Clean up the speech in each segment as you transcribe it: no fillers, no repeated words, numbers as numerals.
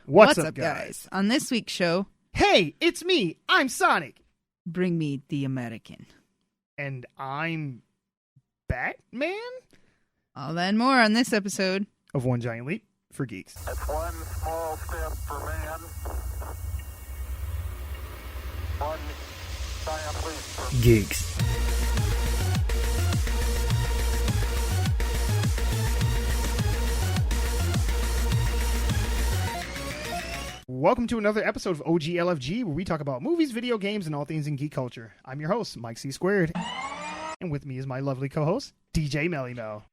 What's up, guys? On this week's show, hey, it's me. I'm Sonic. Bring me the American. And I'm Batman? All that and more on this episode of One Giant Leap for Geeks. That's one small step for man, one giant leap for Geeks. Welcome to another episode of OGLFG, where we talk about movies, video games, and all things in geek culture. I'm your host, Mike C. Squared. And with me is my lovely co-host, DJ Melly Mel.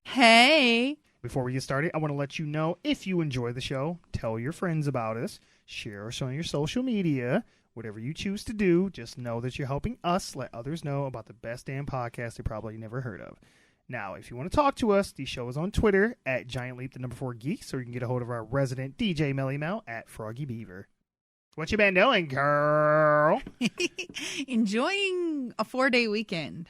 Hey! Before we get started, I want to let you know, if you enjoy the show, tell your friends about us, share us on your social media, whatever you choose to do. Just know that you're helping us let others know about the best damn podcast they probably never heard of. Now, if you want to talk to us, the show is on Twitter at GiantLeap4Geeks, or you can get a hold of our resident DJ Melly Mel at Froggy Beaver. What you been doing, girl? Enjoying a 4-day weekend.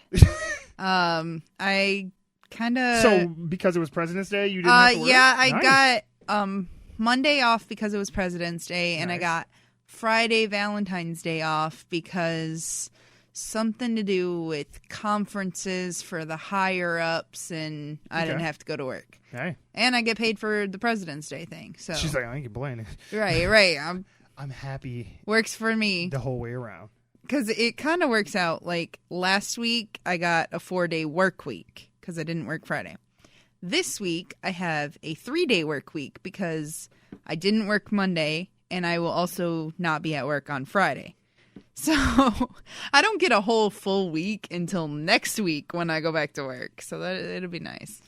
I kind of... So, because it was President's Day, you didn't have to work? Yeah, I Nice. got Monday off because it was President's Day, and Nice. I got Friday Valentine's Day off because... something to do with conferences for the higher-ups, and I didn't have to go to work. Hey. And I get paid for the President's Day thing. So She's like, I ain't complaining. Right. I'm happy Works for me. the whole way around. Because it kind of works out. Like, last week, I got a 4-day work week because I didn't work Friday. This week, I have a 3-day work week because I didn't work Monday, and I will also not be at work on Friday. So I don't get a whole full week until next week when I go back to work. So it'll be nice.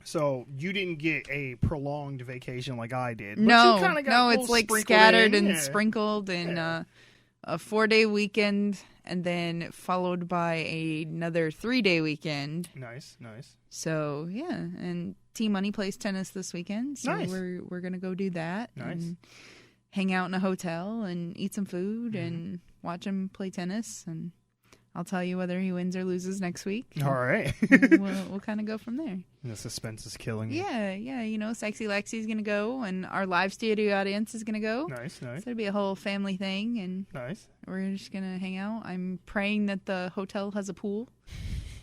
So you didn't get a prolonged vacation like I did. But No, you kinda got a it's little like sprinkled scattered in. and Yeah. sprinkled and a 4-day weekend and then followed by another 3-day weekend. Nice. So yeah, and T-Money plays tennis this weekend. So Nice. we're going to go do that. Nice. And hang out in a hotel and eat some food and watch him play tennis. And I'll tell you whether he wins or loses next week. All right. We'll kind of go from there. The suspense is killing me. Yeah. You know, Sexy Lexi's going to go and our live studio audience is going to go. Nice. So it'll be a whole family thing and Nice. we're just going to hang out. I'm praying that the hotel has a pool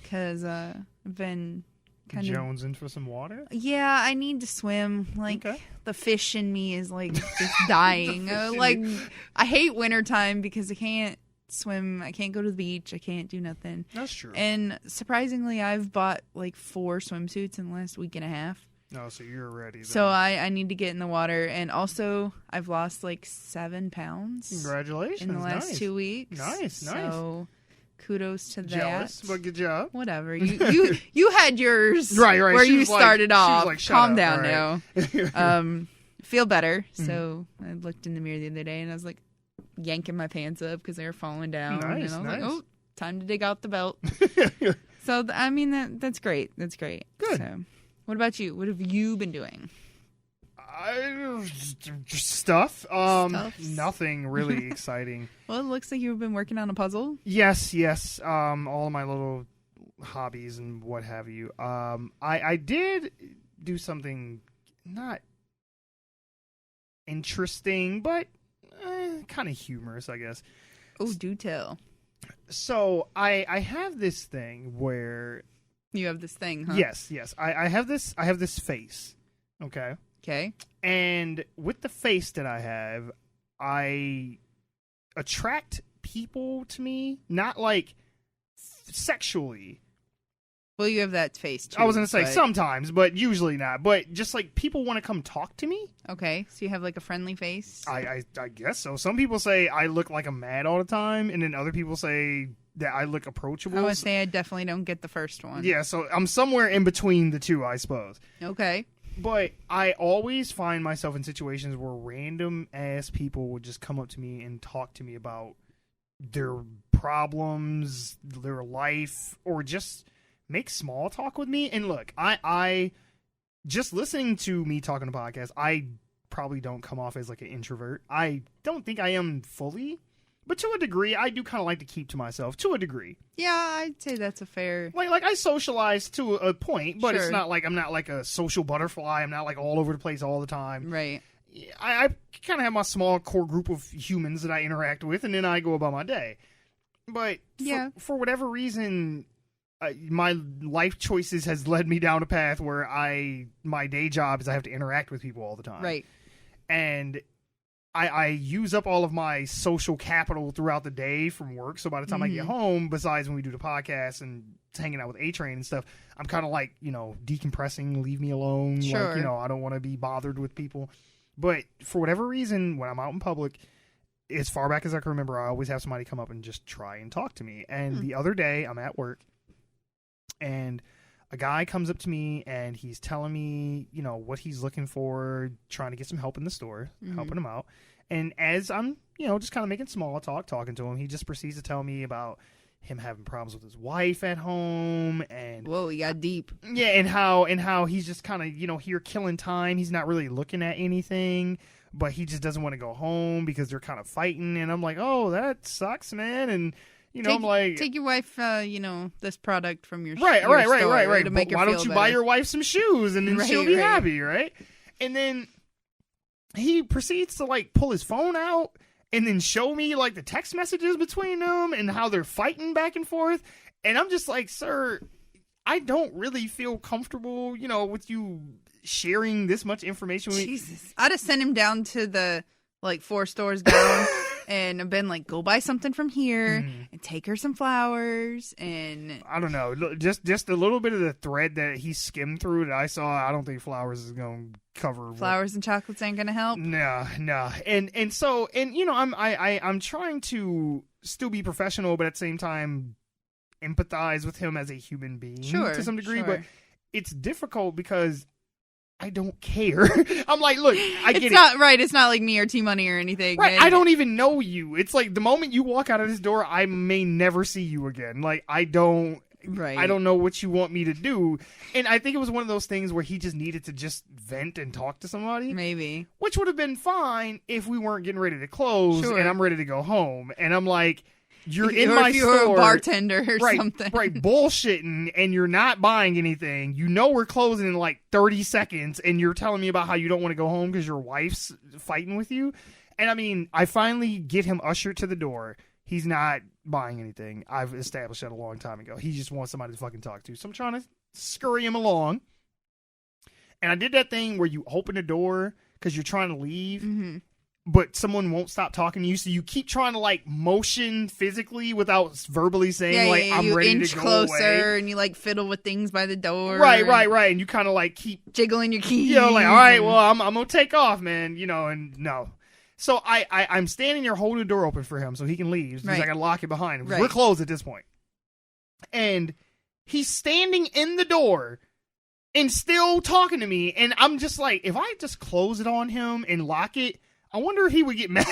because I've been kind of... Jonesing for some water? Yeah, I need to swim. Like, Okay. the fish in me is, like, just dying. I hate wintertime because I can't swim. I can't go to the beach. I can't do nothing. That's true. And surprisingly, I've bought, like, 4 swimsuits in the last week and a half. Oh, so you're ready then. So I need to get in the water. And also, I've lost, like, 7 pounds Congratulations. in the last Nice. 2 weeks. Nice. So... kudos to that. Jealous, but good job. Whatever. You had yours Right. where She you was like- started she was off. like, shut Calm up, down all right. now. Feel better. So I looked in the mirror the other day and I was like yanking my pants up because they were falling down. Nice, and I was nice. like, oh, time to dig out the belt. So, I mean, that's great. That's great. Good. So, what about you? What have you been doing? Stuff. Stuffs. Nothing really exciting. Well, it looks like you've been working on a puzzle. Yes. All of my little hobbies and what have you. I did do something not interesting, but kind of humorous, I guess. Oh, do tell. So I have this thing where You have this thing, huh? yes, I have this face. Okay. Okay. And with the face that I have, I attract people to me, not like sexually. Well, you have that face, too. I was going to say but- sometimes, but usually not. But just like people want to come talk to me. Okay, so you have like a friendly face? I guess so. Some people say I look like I'm mad all the time, and then other people say that I look approachable. I would say I definitely don't get the first one. Yeah, so I'm somewhere in between the two, I suppose. Okay. But I always find myself in situations where random ass people would just come up to me and talk to me about their problems, their life, or just make small talk with me. And look, I just listening to me talking to podcasts, I probably don't come off as like an introvert. I don't think I am fully, But to a degree, I do kind of like to keep to myself. To a degree. Yeah, I'd say that's a fair... Like I socialize to a point, but Sure. it's not like I'm not like a social butterfly. I'm not like all over the place all the time. Right. I kind of have my small core group of humans that I interact with, and then I go about my day. But for whatever reason, my life choices has led me down a path where my day job is I have to interact with people all the time. Right. And I use up all of my social capital throughout the day from work. So by the time I get home, besides when we do the podcast and hanging out with A-Train and stuff, I'm kind of like, decompressing, leave me alone. Sure. Like, I don't want to be bothered with people. But for whatever reason, when I'm out in public, as far back as I can remember, I always have somebody come up and just try and talk to me. And the other day, I'm at work, and a guy comes up to me, and he's telling me, what he's looking for, trying to get some help in the store, helping him out. And as I'm, just kind of making small talk, talking to him, he just proceeds to tell me about him having problems with his wife at home, and whoa, he got deep. Yeah, and how he's just kind of, here killing time. He's not really looking at anything, but he just doesn't want to go home because they're kind of fighting. And I'm like, oh, that sucks, man. And I'm like, take your wife, this product from your right. To make her why feel don't you better. buy your wife some shoes and then she'll be happy, right? And then he proceeds to pull his phone out and then show me the text messages between them and how they're fighting back and forth. And I'm just like, sir, I don't really feel comfortable, with you sharing this much information with me. Jesus. I'd have sent him down to the 4 stores down and I've been like, go buy something from here and take her some flowers. And I don't know, just a little bit of the thread that he skimmed through that I saw. I don't think flowers is going to cover. Flowers and chocolates ain't going to help. No. And so I'm trying to still be professional, but at the same time empathize with him as a human being to some degree. But it's difficult because I don't care. I'm like, look, I get it. It's not right. It's not like me or T-Money or anything. Right. I don't even know you. It's like the moment you walk out of this door, I may never see you again. Like, I don't know what you want me to do. And I think it was one of those things where he just needed to just vent and talk to somebody. Maybe. Which would have been fine if we weren't getting ready to close and I'm ready to go home. And I'm like, you're in my store. If you're a bartender or something. Right, bullshitting, and you're not buying anything. We're closing in 30 seconds, and you're telling me about how you don't want to go home because your wife's fighting with you. And I mean, I finally get him ushered to the door. He's not buying anything. I've established that a long time ago. He just wants somebody to fucking talk to. So I'm trying to scurry him along. And I did that thing where you open the door because you're trying to leave. But someone won't stop talking to you, so you keep trying to motion physically without verbally saying I'm ready to go closer, away. and you fiddle with things by the door. Right, and you kind of keep jiggling your keys. all right, well, I'm gonna take off, man. And no. So I'm standing there holding the door open for him so he can leave because I gotta lock it behind him. Right. We're closed at this point, and he's standing in the door and still talking to me, and I'm just like, if I just close it on him and lock it, I wonder if he would get mad.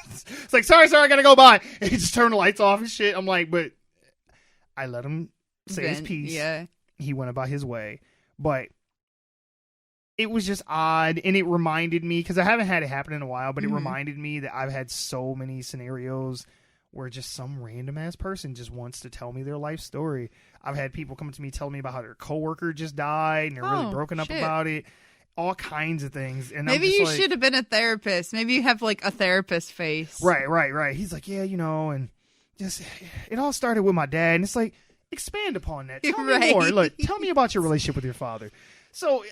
It's like, sorry, I gotta go by. And he just turned the lights off and shit. I'm like, but I let him say his piece. Yeah. He went about his way. But it was just odd, and it reminded me, because I haven't had it happen in a while, but it reminded me that I've had so many scenarios where just some random-ass person just wants to tell me their life story. I've had people come to me telling me about how their coworker just died, and they're really broken up about it. All kinds of things. And maybe you should have been a therapist. Maybe you have a therapist face. Right. He's like, yeah, and just it all started with my dad. And it's like, expand upon that. Tell me more. Look, tell me about your relationship with your father. So,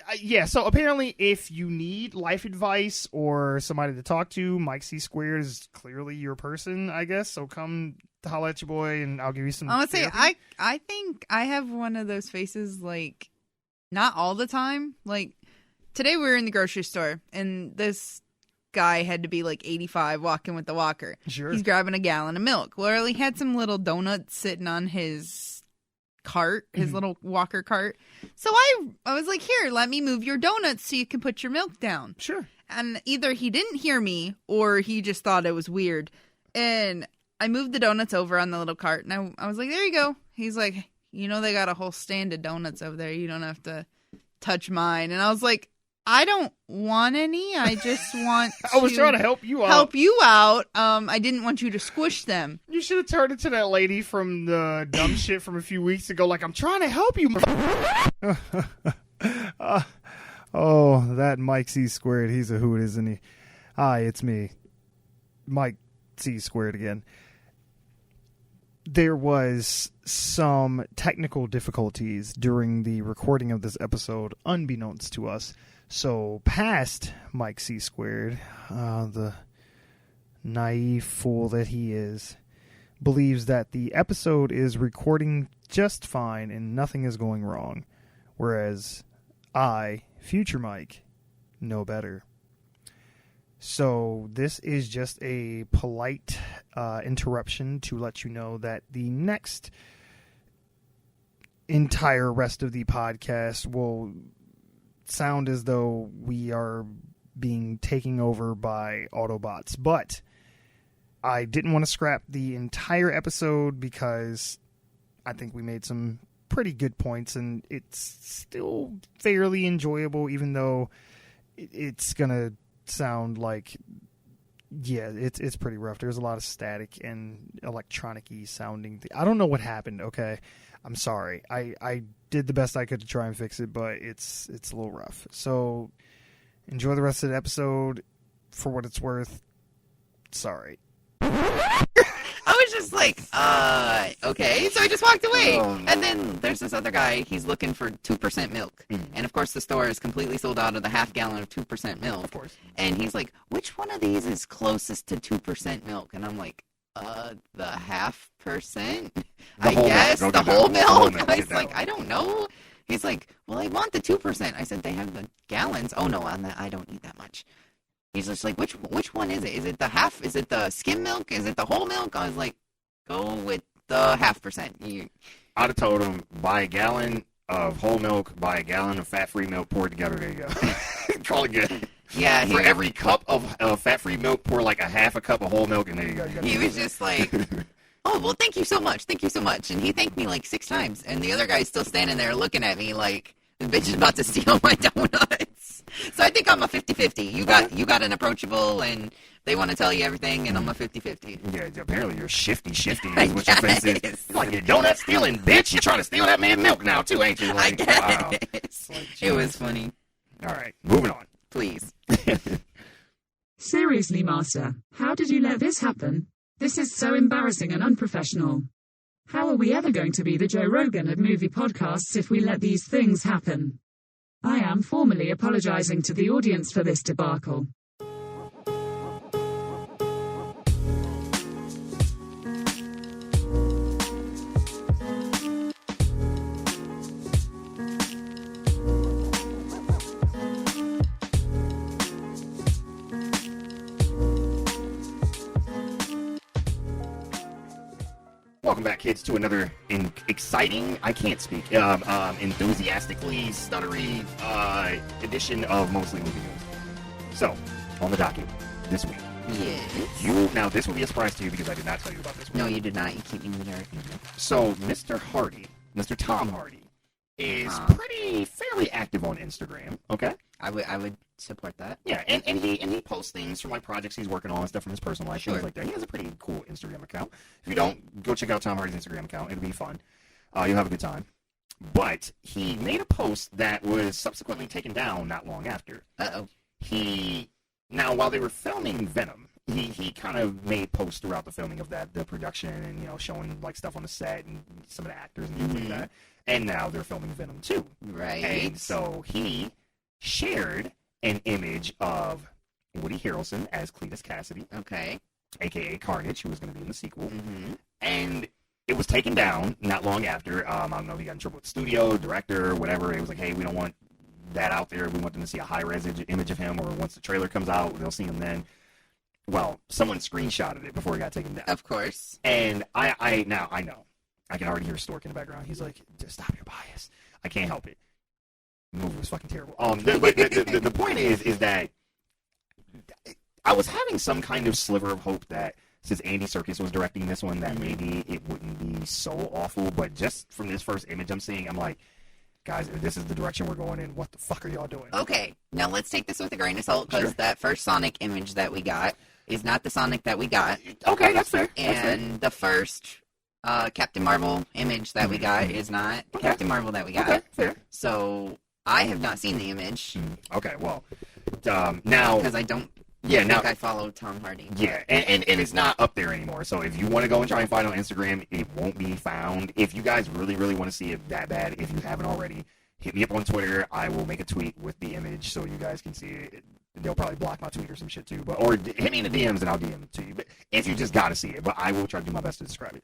so apparently if you need life advice or somebody to talk to, Mike C. Squared is clearly your person, I guess. So come to holla at your boy and I'll give you some. I would say, I think I have one of those faces, not all the time. Today we were in the grocery store, and this guy had to be 85 walking with the walker. Sure. He's grabbing a gallon of milk. Well, he had some little donuts sitting on his cart, his little walker cart. So I was like, here, let me move your donuts so you can put your milk down. Sure. And either he didn't hear me or he just thought it was weird. And I moved the donuts over on the little cart, and I was like, there you go. He's like, they got a whole stand of donuts over there. You don't have to touch mine. And I was like, I don't want any. I just want I was trying to help you out. help you out. I didn't want you to squish them. You should have turned into that lady from the dumb shit from a few weeks ago. Like, I'm trying to help you. Oh, that Mike C squared. He's a hoot, isn't he? Hi, it's me, Mike C squared again. There was some technical difficulties during the recording of this episode, unbeknownst to us. So, past Mike C squared, the naive fool that he is, believes that the episode is recording just fine and nothing is going wrong. Whereas I, future Mike, know better. So this is just a polite interruption to let you know that the next entire rest of the podcast will sound as though we are being taken over by Autobots. But I didn't want to scrap the entire episode because I think we made some pretty good points, and it's still fairly enjoyable, even though it's going to sound like, yeah, it's pretty rough. There's a lot of static and electronic-y sounding. I don't know what happened, okay? I'm sorry. I did the best I could to try and fix it, but it's a little rough. So enjoy the rest of the episode for what it's worth. Sorry. I was just like, okay. So I just walked away. And then there's this other guy. He's looking for 2% milk. And, of course, the store is completely sold out of the half gallon of 2% milk. Of course. And he's like, which one of these is closest to 2% milk? And I'm like, the half percent? I guess. The whole milk? I was like, I don't know. He's like, well, I want the 2%. I said, they have the gallons. Oh, no, I don't need that much. He's just like, which one is it? Is it the half? Is it the skim milk? Is it the whole milk? I was like, go with the 0.5%. I'd have told him, buy a gallon of whole milk, buy a gallon of fat-free milk, pour it together, there you go. Call it good. Yeah. For every cup of fat-free milk, pour like a half a cup of whole milk, and there you go. He was just like, oh, well, thank you so much. Thank you so much. And he thanked me like 6 times. And the other guy's still standing there looking at me like, this bitch is about to steal my donuts. So I think I'm a 50-50. You got an approachable, and they want to tell you everything, and I'm a 50-50. Yeah, apparently you're shifty is what your face is. Like, you're donut stealing, bitch. You're trying to steal that man milk now, too, ain't you? Like, wow. Like, it was funny. All right, moving on. Please. Seriously, Master, how did you let this happen? This is so embarrassing and unprofessional. How are we ever going to be the Joe Rogan of movie podcasts if we let these things happen? I am formally apologizing to the audience for this debacle. Welcome back, kids, to another exciting, I can't speak, enthusiastically stuttery edition of Mostly Movie News. So, on the docket this week. Yes. Now, this will be a surprise to you because I did not tell you about this one. No, you did not. You keep me in the dark. So, Mr. Tom Hardy, is fairly active on Instagram, okay? I would support that. Yeah, and he posts things from like projects he's working on, stuff from his personal life, things like that. He has a pretty cool Instagram account. If you don't, go check out Tom Hardy's Instagram account. It'll be fun. You'll have a good time. But he made a post that was subsequently taken down not long after. Uh-oh. Now, while they were filming Venom, he kind of made posts throughout the filming of that, the production, and, you know, showing like stuff on the set and some of the actors and things like that. And now they're filming Venom 2. Right. And so he shared an image of Woody Harrelson as Cletus Cassidy. Okay. A.k.a. Carnage, who was going to be in the sequel. And it was taken down not long after. I don't know if he got in trouble with the studio, director, whatever. It was like, hey, we don't want that out there. We want them to see a high-res image of him, or once the trailer comes out, they'll see him then. Well, someone screenshotted it before it got taken down. Of course. And I know. I can already hear Stork in the background. He's like, just stop your bias. I can't help it. The movie was fucking terrible. The point is that I was having some kind of sliver of hope that since Andy Serkis was directing this one, that maybe it wouldn't be so awful. But just from this first image I'm seeing, I'm like, guys, if this is the direction we're going in, what the fuck are y'all doing? Okay, now let's take this with a grain of salt, because Sure. that first Sonic image that we got is not the Sonic that we got. Okay, that's fair. And the first Captain Marvel image that we got is not Captain Marvel that we got. Okay, fair. So I have not seen the image Okay, well, now, because I don't yeah, now, think I follow Tom Hardy. yeah, and it's not up there anymore. So if you want to go and try and find it on Instagram, it won't be found. If you guys really, really want to see it that bad, if you haven't already, hit me up on Twitter. I will make a tweet with the image so you guys can see it. They'll probably block my tweet or some shit too, or hit me in the DMs and I'll DM it to you. But if you just gotta see it, but I will try to do my best to describe it.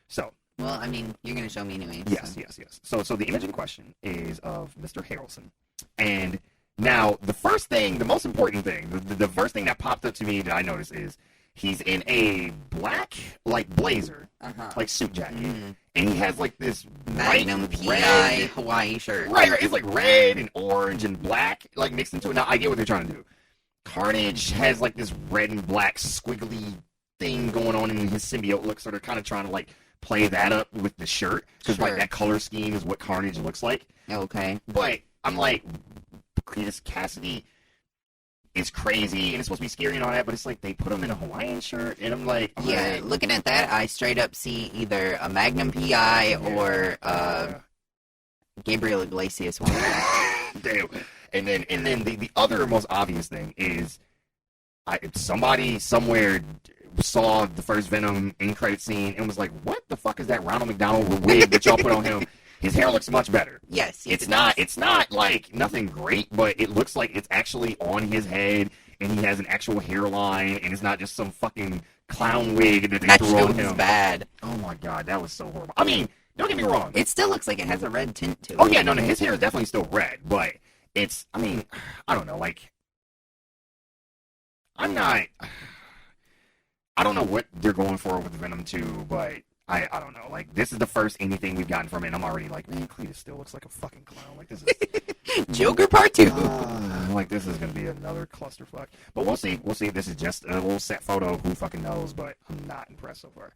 So. Well, I mean, you're going to show me anyway. Yes. So the image in question is of Mr. Harrelson. And now, the most important thing, the first thing that popped up to me that I noticed is he's in a black, like, blazer, like, suit jacket. Mm-hmm. And he has, like, this Magnum bright PI red, Hawaii shirt. right, it's like red and orange and black, like, mixed into it. Now, I get what they're trying to do. Carnage has, like, this red and black squiggly thing going on in his symbiote look, so they're kind of trying to, like, play that up with the shirt, because like Sure. that color scheme is what Carnage looks like. Okay. But I'm like, Cletus Cassidy is crazy and it's supposed to be scary and all that, but it's like they put him in a Hawaiian shirt, and I'm like, Yeah, alright. looking at that, I straight up see either a Magnum PI or Gabriel Iglesias one. Damn. And then the other most obvious thing is, somebody somewhere saw the first Venom in credit scene and was like, what the fuck is that Ronald McDonald wig that y'all put on him? His hair looks much better. Yes. It's not like nothing great, but it looks like it's actually on his head and he has an actual hairline and it's not just some fucking clown wig that they That threw shit on was him. bad. Oh my god, that was so horrible. I mean, don't get me wrong. It still looks like it has a red tint to it. Oh yeah, no, his hair is definitely still red, but it's, I mean, I don't know, like, I don't know what they're going for with Venom 2, but I don't know. Like, this is the first anything we've gotten from it, and I'm already like, man, Cletus still looks like a fucking clown. Like, this is... Joker Part 2. like, this is going to be another clusterfuck. But we'll see. We'll see if this is just a little set photo. Who fucking knows? But I'm not impressed so far.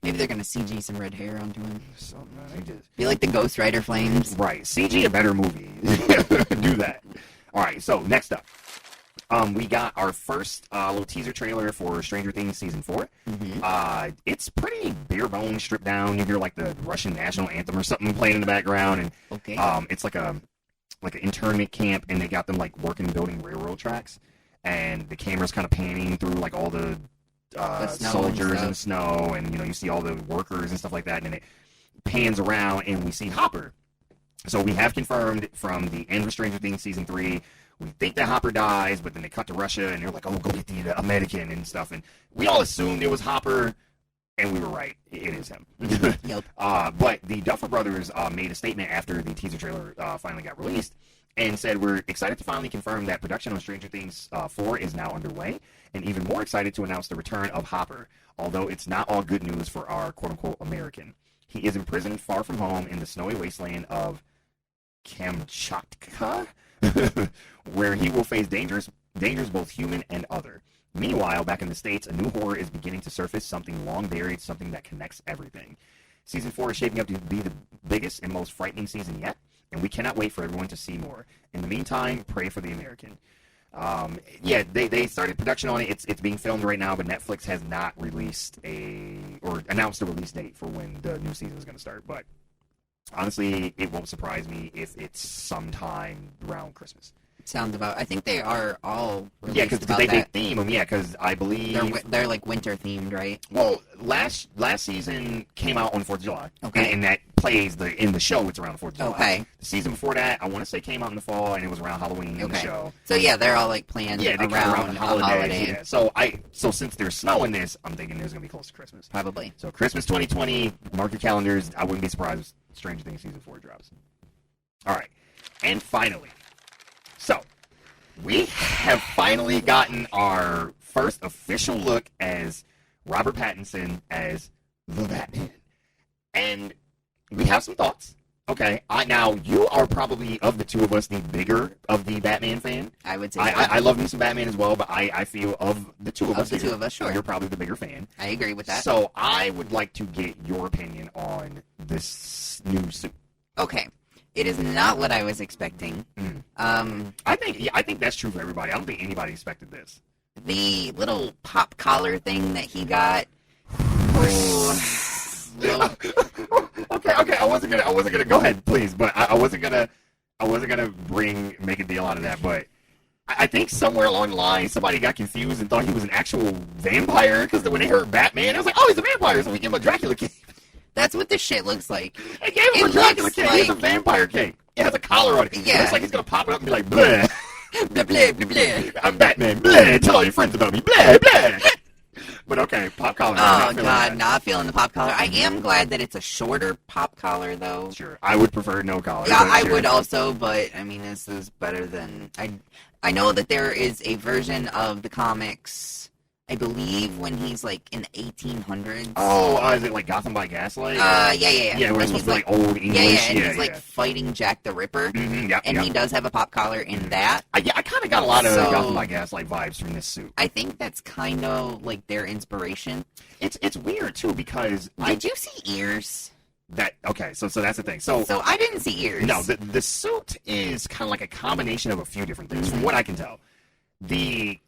Maybe they're going to CG some red hair onto him. So, man, they just... Be like the Ghost Rider flames. Right. CG a better movie. Do that. All right, so next up. We got our first little teaser trailer for Stranger Things Season 4. Mm-hmm. It's pretty bare bones, stripped down. You hear like the Russian national anthem or something playing in the background, and Okay. it's like an internment camp, and they got them like working building railroad tracks, and the camera's kind of panning through like all the snow soldiers and in the snow, and you see all the workers and stuff like that, and then it pans around, and we see Hopper. So we have confirmed from the end of Stranger Things Season 3. We think that Hopper dies, but then they cut to Russia, and they're like, oh, go get the American and stuff. And we all assumed it was Hopper, and we were right. It is him. Yep. But the Duffer Brothers made a statement after the teaser trailer finally got released and said, we're excited to finally confirm that production on Stranger Things 4 is now underway, and even more excited to announce the return of Hopper, although it's not all good news for our quote-unquote American. He is imprisoned far from home in the snowy wasteland of Kamchatka, where he will face dangers both human and other. Meanwhile, back in the States, a new horror is beginning to surface, something long buried, something that connects everything. Season 4 is shaping up to be the biggest and most frightening season yet, and we cannot wait for everyone to see more. In the meantime, pray for the American. They started production on it. It's being filmed right now, but Netflix has not released or announced a release date for when the new season is going to start. But honestly, it won't surprise me if it's sometime around Christmas. Sounds about. I think they are all released Yeah, because about they that. theme them. Yeah, because I believe They're like winter themed, right? Well, last season came out on the 4th of July. Okay. And that plays in the show. It's around the 4th of July. Okay. The season before that, I want to say came out in the fall, and it was around Halloween in the show. So yeah, they're all like planned Yeah, they around, around the a holidays. holiday. Yeah. So since there's snow in this, I'm thinking there's gonna be close to Christmas. Probably. So Christmas 2020, mark your calendars. I wouldn't be surprised if Stranger Things season 4 drops. All right, and finally, so we have finally gotten our first official look as Robert Pattinson as the Batman, and we have some thoughts. Okay, now you are probably of the two of us the bigger of the Batman fan. I would say. I love me some Batman as well, but I feel of the two of us, the two of us, sure. You're probably the bigger fan. I agree with that. So I would like to get your opinion on this new suit. Okay. It is not what I was expecting. I think that's true for everybody. I don't think anybody expected this. The little pop collar thing that he got. Okay. I wasn't gonna go ahead, please, but I wasn't gonna make a deal out of that. But I think somewhere along the line, somebody got confused and thought he was an actual vampire because when they heard Batman, I was like, oh, he's a vampire, so we give him a Dracula cape. That's what this shit looks like. They gave him a Dracula cape. Like... It's a vampire cape. It has a collar on it. Yeah. It looks like he's gonna pop it up and be like, blah. Blah, blah, blah, blah. I'm Batman. Blah. Tell all your friends about me. Blah, blah. But okay, pop collar. Oh, God, not feeling the pop collar. I am glad that it's a shorter pop collar, though. Sure. I would prefer no collar. Yeah, I sure. would also, but, I mean, this is better than... I know that there is a version of the comics, I believe, when he's, like, in the 1800s. Oh, is it like Gotham by Gaslight? Yeah. Yeah, where it's supposed to be like old English. Yeah, and he's, like, fighting Jack the Ripper. Mm-hmm, yep, and he does have a pop collar in that. I kind of got a lot of Gotham by Gaslight vibes from this suit. I think that's kind of, like, their inspiration. It's weird, too, because... Did you see ears? Okay, so that's the thing. So I didn't see ears. No, the suit is kind of like a combination of a few different things, from what I can tell. The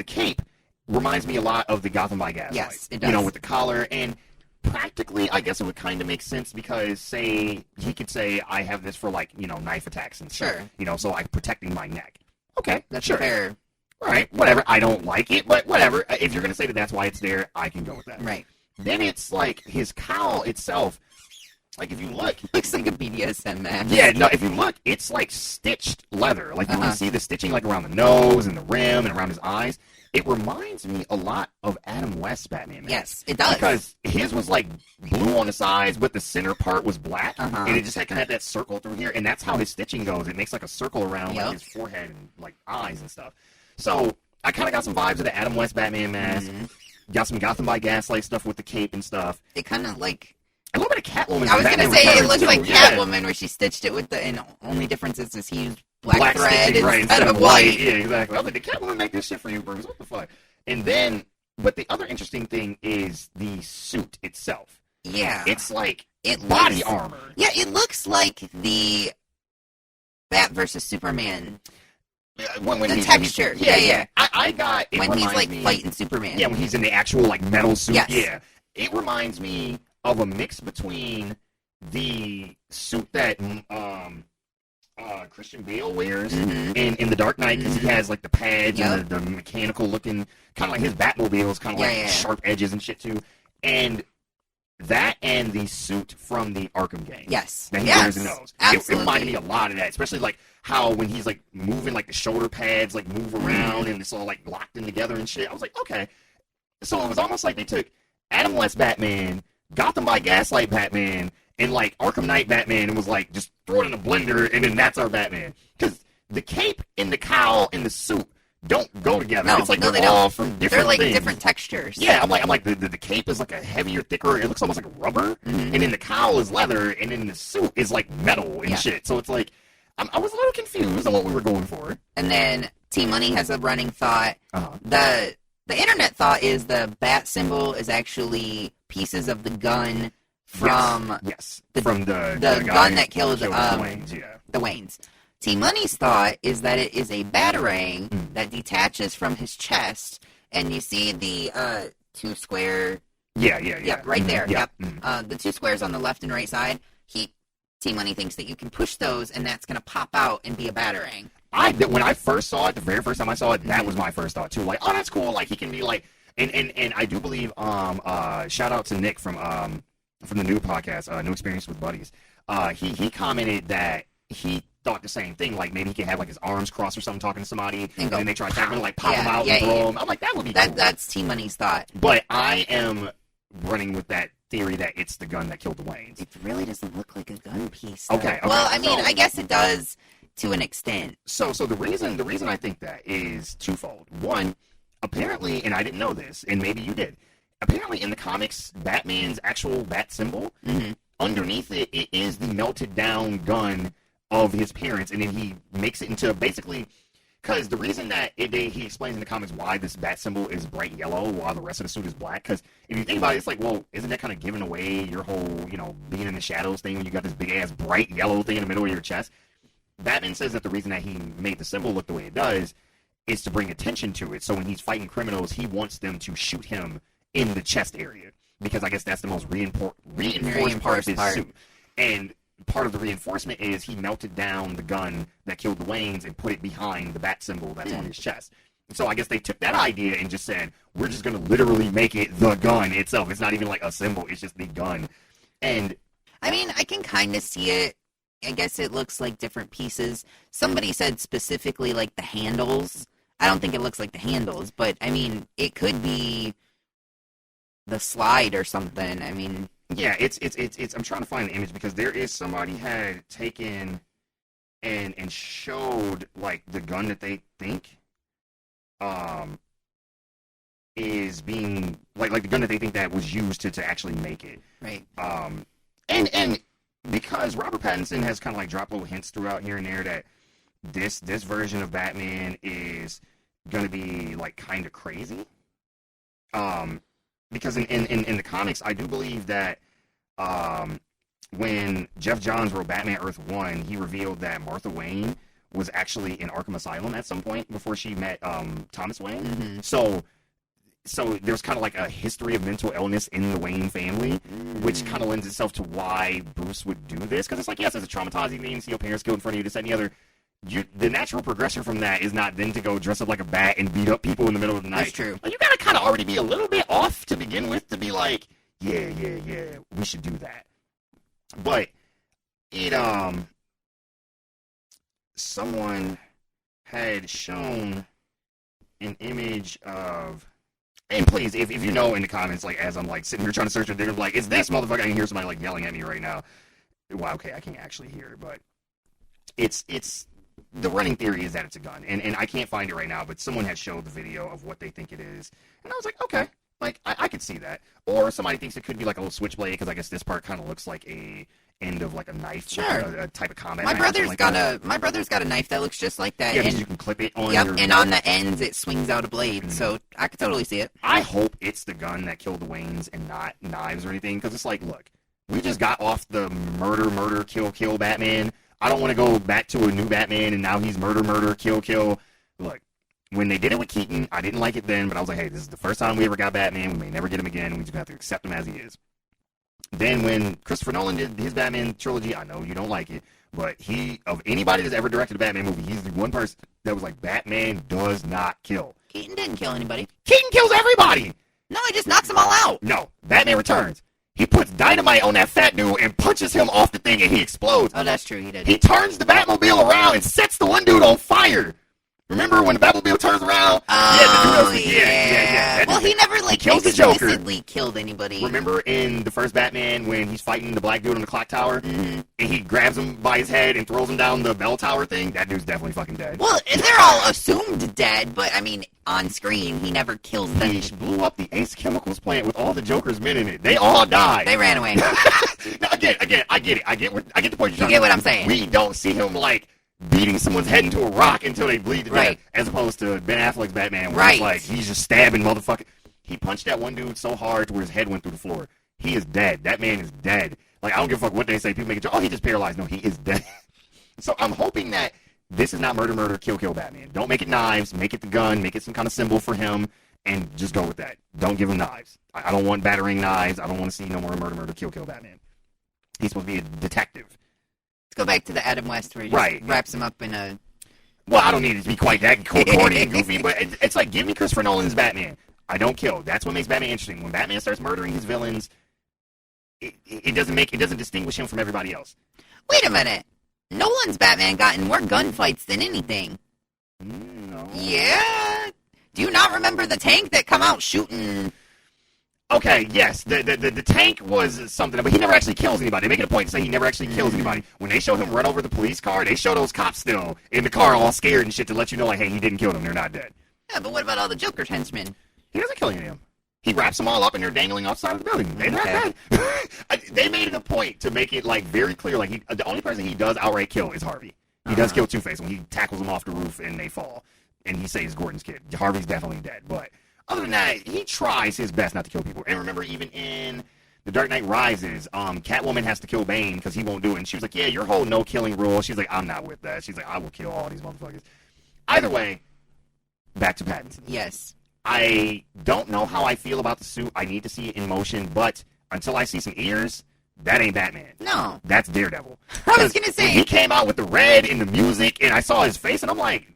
cape reminds me a lot of the Gotham by Gaslight. Yes, it does. You know, with the collar, and practically, I guess it would kind of make sense because, say, he could say, I have this for, like, you know, knife attacks and stuff. Sure. You know, so, like, protecting my neck. Okay, That's sure. fair. All right, whatever. I don't like it, but whatever. If you're going to say that that's why it's there, I can go with that. Right. Then it's, like, his cowl itself. Like, if you look... Looks like a BDSM mask. Yeah, no, if you look, it's, like, stitched leather. Like, you can see the stitching, like, around the nose and the rim and around his eyes. It reminds me a lot of Adam West's Batman mask. Yes, it does. Because his was, like, blue on the sides, but the center part was black. And it just had kind of that circle through here. And that's how his stitching goes. It makes, like, a circle around, like, his forehead and, like, eyes and stuff. So, I kind of got some vibes of the Adam West Batman mask. Got some Gotham by Gaslight stuff with the cape and stuff. It kind of, like... A little bit of Catwoman. I was going to say, it looks like yeah. Catwoman, where she stitched it with the... And only difference is he used black thread stitching, right, instead of white. Yeah, exactly. I was like, did Catwoman make this shit for you, Bruce? What the fuck? And then... But the other interesting thing is the suit itself. Yeah. It's like it body looks, armor. Yeah, it looks like the Bat versus Superman. When the texture. Yeah. I got... When he's, like, fighting Superman. Yeah, when he's in the actual, like, metal suit. Yes. Yeah. It reminds me of a mix between the suit that Christian Bale wears in The Dark Knight, because he has, like, the pads and the mechanical looking, kind of like his Batmobile is kind of like sharp edges and shit, too. And that and the suit from the Arkham game. Yes. That he wears and knows. Absolutely. It reminded me a lot of that, especially, like, how when he's, like, moving, like, the shoulder pads, like, move around, and it's all, like, locked in together and shit. I was like, okay. So it was almost like they took Adam West Batman, Gotham by Gaslight Batman, and, like, Arkham Knight Batman, and was like, just throw it in a blender, and then that's our Batman. Because the cape and the cowl and the suit don't go together. No, it's like they they're all don't. from different They're like things. different textures. Yeah, I'm like the cape is like a heavier, thicker. It looks almost like rubber, and then the cowl is leather, and then the suit is like metal and shit. So it's like I was a little confused on what we were going for. And then T Money has a running thought. The internet thought is the bat symbol is actually pieces of the gun from from the gun that killed the Waynes. Yeah, the Waynes. T Money's thought is that it is a batarang that detaches from his chest, and you see the two square. Yeah, right there. Yeah. Yep. The two squares on the left and right side. T Money thinks that you can push those, and that's going to pop out and be a batarang. When I first saw it, the very first time I saw it, that was my first thought too. Like, oh, that's cool. Like, he can be like, and I do believe, shout out to Nick from the new podcast, New Experience with Buddies. He commented that he thought the same thing. Like, maybe he can have like his arms crossed or something, talking to somebody, and then they try to tackle him, like pop him out and throw him. I'm like, that would be cool. That's T Money's thought. But I am running with that theory that it's the gun that killed the Waynes. It really doesn't look like a gun piece, though. Okay. Well, I mean, I guess it does to an extent. So the reason I think that is twofold. One, apparently, and I didn't know this, and maybe you did. Apparently, in the comics, Batman's actual bat symbol, underneath it is the melted down gun of his parents, and then he makes it into basically, Because the reason that he explains in the comics why this bat symbol is bright yellow while the rest of the suit is black. Because if you think about it, it's like, well, isn't that kind of giving away your whole, being in the shadows thing when you got this big ass bright yellow thing in the middle of your chest? Batman says that the reason that he made the symbol look the way it does is to bring attention to it. So when he's fighting criminals, he wants them to shoot him in the chest area. Because I guess that's the most reinforced part of his suit. And part of the reinforcement is he melted down the gun that killed the Waynes and put it behind the bat symbol that's on his chest. So I guess they took that idea and just said, we're just going to literally make it the gun itself. It's not even like a symbol. It's just the gun. And I mean, I can kind of see it. I guess it looks like different pieces. Somebody said specifically like the handles. I don't think it looks like the handles, but I mean, it could be the slide or something. I mean... Yeah, it's I'm trying to find the image because there is somebody had taken and showed like the gun that they think is being like the gun that they think that was used to actually make it. Right. And because Robert Pattinson has kind of like dropped little hints throughout here and there that this version of Batman is gonna be like kind of crazy. Because in the comics, I do believe that when Jeff Johns wrote Batman Earth 1, he revealed that Martha Wayne was actually in Arkham Asylum at some point before she met Thomas Wayne. Mm-hmm. So there's kind of like a history of mental illness in the Wayne family, which kind of lends itself to why Bruce would do this. Because it's like, yes, it's a traumatizing thing, see your parents killed in front of you, this, that, and the other. The natural progression from that is not then to go dress up like a bat and beat up people in the middle of the night. That's true. Like, you gotta kind of already be a little bit off to begin with to be like, yeah, we should do that. But it someone had shown an image of, and please, if you know in the comments, like as I'm like sitting here trying to search it, they're like, it's this motherfucker. I can hear somebody like yelling at me right now. Well, okay, I can't actually hear it, but it's the running theory is that it's a gun, and I can't find it right now, but someone had showed the video of what they think it is, and I was like, okay, like, I could see that. Or somebody thinks it could be like a little switchblade, because I guess this part kind of looks like a end of like a knife, sure, a type of combat. My brother's got a knife that looks just like that. Yeah, and because you can clip it on yep, your... and on the ends it swings out a blade, so I could totally see it. I hope it's the gun that killed the Waynes and not knives or anything, because it's like, look, we just got off the murder, kill Batman. I don't want to go back to a new Batman, and now he's murder, kill. Look, when they did it with Keaton, I didn't like it then, but I was like, hey, this is the first time we ever got Batman. We may never get him again, and we just have to accept him as he is. Then when Christopher Nolan did his Batman trilogy, I know you don't like it, but of anybody that's ever directed a Batman movie, he's the one person that was like, Batman does not kill. Keaton didn't kill anybody. Keaton kills everybody! No, he just knocks them all out. No, Batman Returns. He puts dynamite on that fat dude and punches him off the thing, and he explodes. Oh, that's true, he did. He turns the Batmobile around and sets the one dude on fire. Remember when the Batmobile turns around? Oh, yeah. Well, he never, like, kills the Joker. explicitly killed anybody. Remember in the first Batman when he's fighting the black dude on the clock tower? Mm-hmm. And he grabs him by his head and throws him down the bell tower thing? That dude's definitely fucking dead. Well, they're all assumed dead, but, I mean, on screen, he never kills them. He blew up the Ace Chemicals plant with all the Joker's men in it. They all died. They ran away. No, again, I get it. I get the point you're You get what I'm saying. We don't see him, like, beating someone's head into a rock until they bleed to death, right, as opposed to Ben Affleck's Batman, where right, it's like, he's just stabbing motherfucker. He punched that one dude so hard to where his head went through the floor. He is dead. That man is dead. Like, I don't give a fuck what they say. People make a joke, oh, he just paralyzed. No, he is dead. So I'm hoping that this is not murder, kill Batman. Don't make it knives. Make it the gun. Make it some kind of symbol for him, and just go with that. Don't give him knives. I don't want battering knives. I don't want to see no more murder, kill Batman. He's supposed to be a detective. Let's go back to the Adam West where he just wraps him up in a... Well, I don't need it to be quite that corny and goofy, but it's like, give me Christopher Nolan's Batman. I don't kill. That's what makes Batman interesting. When Batman starts murdering his villains, it doesn't distinguish him from everybody else. Wait a minute. Nolan's Batman got in more gunfights than anything. No. Yeah? Do you not remember the tank that come out shooting... Okay, yes, the tank was something, but he never actually kills anybody. They make it a point to say he never actually kills anybody. When they show him run over the police car, they show those cops still in the car all scared and shit to let you know, like, hey, he didn't kill them, they're not dead. Yeah, but what about all the Joker's henchmen? He doesn't kill any of them. He wraps them all up and they're dangling outside of the building. They're not dead. They made it a point to make it, like, very clear, like, the only person he does outright kill is Harvey. He does kill Two-Face when he tackles them off the roof and they fall. and he saves Gordon's kid. Harvey's definitely dead, but other than that, he tries his best not to kill people. And remember, even in The Dark Knight Rises, Catwoman has to kill Bane because he won't do it. And she was like, yeah, your whole no-killing rule. She's like, I'm not with that. She's like, I will kill all these motherfuckers. Either way, back to Pattinson. Yes. I don't know how I feel about the suit. I need to see it in motion, but until I see some ears, that ain't Batman. No. That's Daredevil. I was going to say. When he came out with the red and the music, and I saw his face, and I'm like,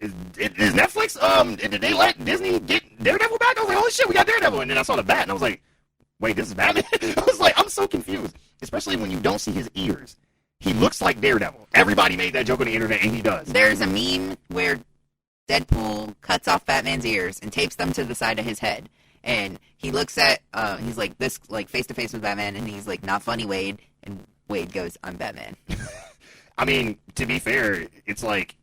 is Netflix, did they let Disney get Daredevil back? I was like, holy shit, we got Daredevil. And then I saw the bat, and I was like, wait, this is Batman? I was like, I'm so confused. Especially when you don't see his ears. He looks like Daredevil. Everybody made that joke on the internet, and he does. There's a meme where Deadpool cuts off Batman's ears and tapes them to the side of his head. And he looks at, he's like this, like face to face with Batman, and he's like, not funny, Wade. And Wade goes, I'm Batman. I mean, to be fair, it's like,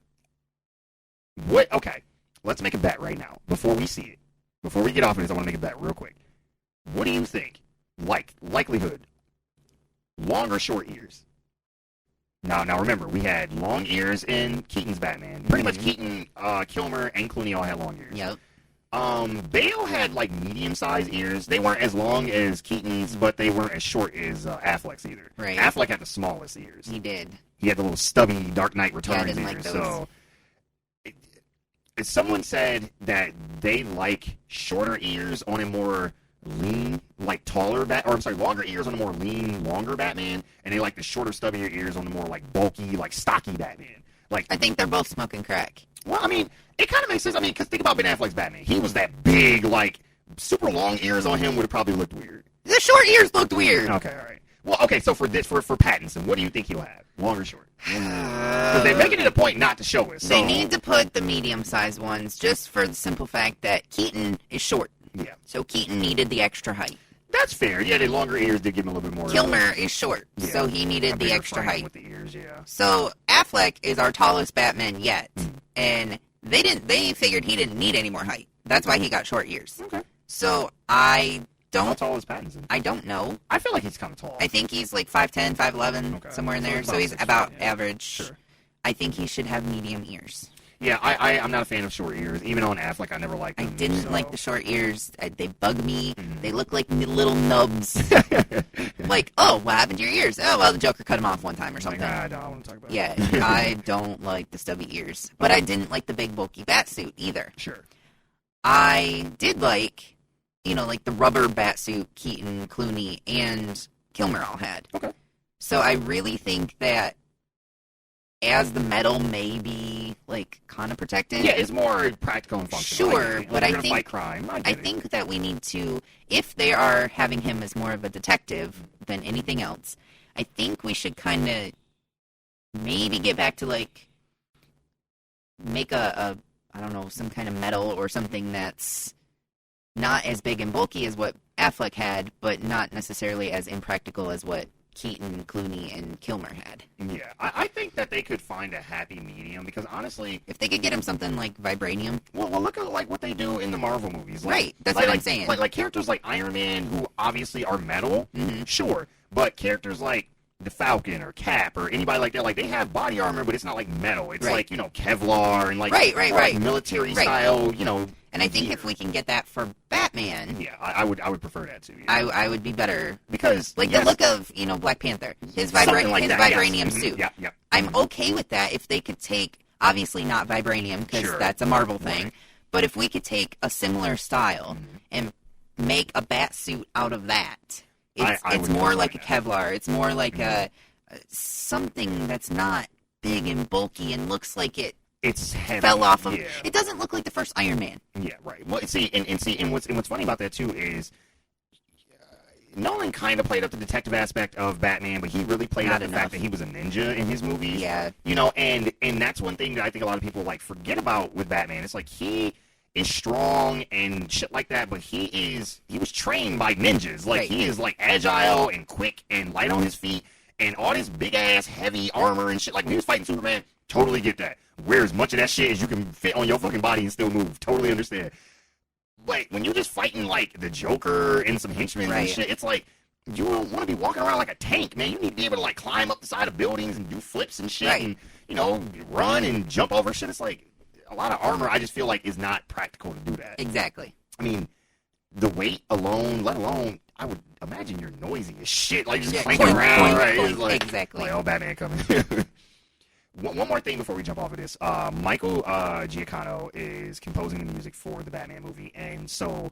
what? Okay, let's make a bet right now before we see it. Before we get off of this, I want to make a bet real quick. What do you think? Likelihood, long or short ears? Now remember, we had long ears in Keaton's Batman. Pretty much Keaton, Kilmer, and Clooney all had long ears. Yep. Bale had like medium-sized ears. They weren't as long as Keaton's, but they weren't as short as Affleck's either. Right. Affleck had the smallest ears. He did. He had the little stubby Dark Knight Returns didn't ears. like those. So, someone said that they like shorter ears on a more lean, like taller longer ears on a more lean, longer Batman, and they like the shorter, stubbier ears on the more like bulky, like stocky Batman. Like, I think they're both smoking crack. well, I mean, it kind of makes sense. I mean, because think about Ben Affleck's Batman. He was that big, like, super long ears on him would have probably looked weird. The short ears looked weird. Okay, all right. Well, okay, so for Pattinson, what do you think he'll have? Long or short? Because they're making it a point not to show us. So. They need to put the medium-sized ones just for the simple fact that Keaton is short. Yeah. So Keaton needed the extra height. That's fair. Yeah, the longer ears did give him a little bit more. Kilmer is short, Yeah. so he a needed the bigger extra frame height. with the ears, yeah. So Affleck is our tallest Batman yet, and they figured he didn't need any more height. That's why he got short ears. Okay. So How tall is Pattinson? I don't know. I feel like he's kind of tall. I think he's like 5'10", 5'11", Okay. somewhere in So there. about So he's 6', about yeah. average. Sure. I think he should have medium ears. Yeah, I'm not a fan of short ears. Even on Affleck, I never liked I them. didn't so. like the short ears. They bug me. Mhm. They look like little nubs. Like, oh, what happened to your ears? Oh, well, the Joker cut them off one time or something. Like, I don't want to talk about Yeah, it. I don't like the stubby ears. But I didn't like the big bulky bat suit either. Sure. I did like, like the rubber bat suit Keaton, Clooney, and Kilmer all had. Okay. So I really think that as the metal may be, like, kind of protected. Yeah, it's more practical and functional. Sure, but I gonna think- fight crime. I think that we need to, if they are having him as more of a detective than anything else, I think we should kind of maybe get back to, like, make I don't know, some kind of metal or something that's not as big and bulky as what Affleck had, but not necessarily as impractical as what Keaton, Clooney, and Kilmer had. Yeah, I think that they could find a happy medium because honestly, If they could get him something like vibranium. well look at like what they do in the Marvel movies. Like, Right, that's like, what I'm saying. Like characters like Iron Man, who obviously are metal, Mhm. sure, but characters like the Falcon or Cap or anybody like that, like they have body armor, but it's not like metal. It's Right. like Kevlar and like Right. military Right. style. And I think gear. if we can get that for Batman, Yeah, I would prefer that too. Yeah. I would be better. because Like yes, the look of, Black Panther, his something like that, yes. vibranium Mhm. suit. Yep. I'm okay with that if they could take, obviously not vibranium because Sure. that's a Marvel thing, Right. but if we could take a similar style and make a bat suit out of that, it's I would more enjoy like a that. Kevlar. It's more like a something that's not big and bulky and looks like it It's heavy. fell off of. Yeah. It doesn't look like the first Iron Man. Yeah, right. Well, and what's funny about that too is Nolan kind of played up the detective aspect of Batman, but he really played Not up the enough. fact that he was a ninja in his movies. Yeah. And that's one thing that I think a lot of people like forget about with Batman. It's like he is strong and shit like that, but he was trained by ninjas. Like Right. he is like agile and quick and light on his feet and all this big ass heavy armor and shit. Like when he was fighting Superman, totally get that. Wear as much of that shit as you can fit on your fucking body and still move. Totally understand. But when you're just fighting like the Joker and some henchmen and Right. shit, it's like you don't want to be walking around like a tank, man. You need to be able to like climb up the side of buildings and do flips and shit, Right. and run and jump over shit. It's like a lot of armor, I just feel like is not practical to do that. Exactly. I mean, the weight alone, let alone, I would imagine you're noisy as shit, like just clanking around, right? Clink, It's like, exactly. Like, oh, Batman coming. One more thing before we jump off of this. Michael Giacchino is composing the music for the Batman movie, and so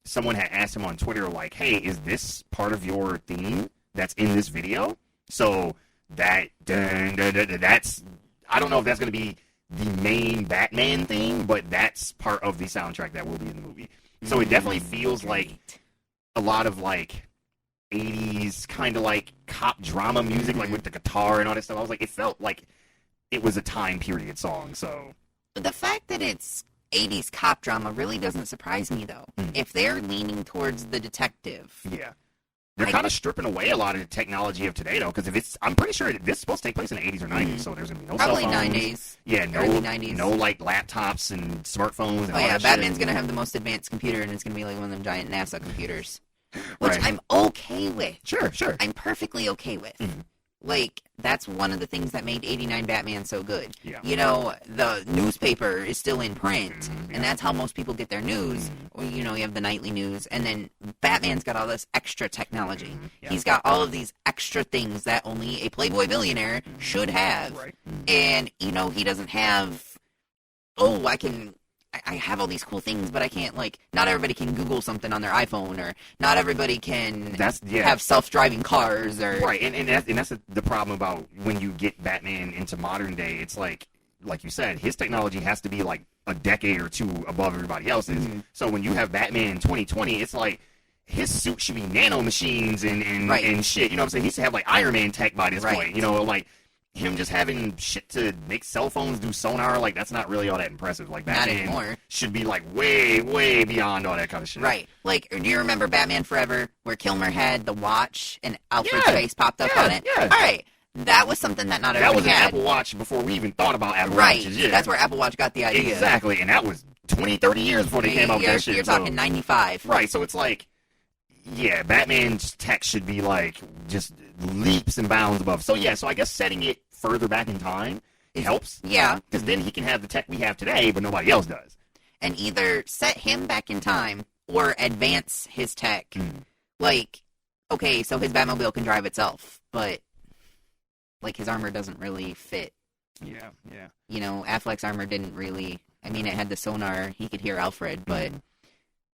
someone had asked him on Twitter, like, hey, is this part of your theme that's in this video? So that's, I don't know if that's going to be the main Batman theme, but that's part of the soundtrack that will be in the movie. So it definitely feels like a lot of, like, 80s kind of, like, cop drama music, like, with the guitar and all that stuff. I was like, it felt like it was a time period song, so. The fact that it's 80s cop drama really doesn't surprise me, though. If they're leaning towards the detective. Yeah. They're kind of stripping away a lot of the technology of today, though, because if it's, I'm pretty sure this is supposed to take place in the 80s or 90s, so there's going to be no Probably cell phones. 90s. Yeah, early 90s. No, like, laptops and smartphones and all Oh, yeah, that Batman's shit. going to have the most advanced computer, and it's going to be like one of them giant NASA computers. Which Right. I'm okay with. Sure. I'm perfectly okay with. Mhm. Like, that's one of the things that made 89 Batman so good. Yeah. You know, the newspaper is still in print, Yeah. and that's how most people get their news. Or, you know, you have the nightly news, and then Batman's got all this extra technology. Yeah. He's got all of these extra things that only a Playboy billionaire should have. Right. And, you know, he doesn't have, I have all these cool things, but I can't, like, not everybody can Google something on their iPhone, or not everybody can have self-driving cars, or... Right, and that's the problem about when you get Batman into modern day. It's like you said, his technology has to be, like, a decade or two above everybody else's. Mm-hmm. So when you have Batman in 2020, it's like, his suit should be nanomachines and shit. You know what I'm saying? He used to have, like, Iron Man tech by this point. You know, like... Him just having shit to make cell phones do sonar, like, that's not really all that impressive. Like, Batman should be, like, way, way beyond all that kind of shit. Right. Like, do you remember Batman Forever, where Kilmer had the watch and Alfred's face popped up on it? Yeah. All right. That was something that not everybody had. That was an Apple Watch before we even thought about Apple right. Watches. Yeah. That's where Apple Watch got the idea. Exactly. And that was 20, 30 years before they came out with that shit. You're talking 95. Right. So it's like, yeah, Batman's tech should be, like, just leaps and bounds above. So, yeah, so I guess setting it further back in time helps. Yeah. Because then he can have the tech we have today, but nobody else does. And either set him back in time or advance his tech. Like, okay, so his Batmobile can drive itself, but, like, his armor doesn't really fit. Yeah. You know, Affleck's armor didn't really... I mean, it had the sonar. He could hear Alfred, but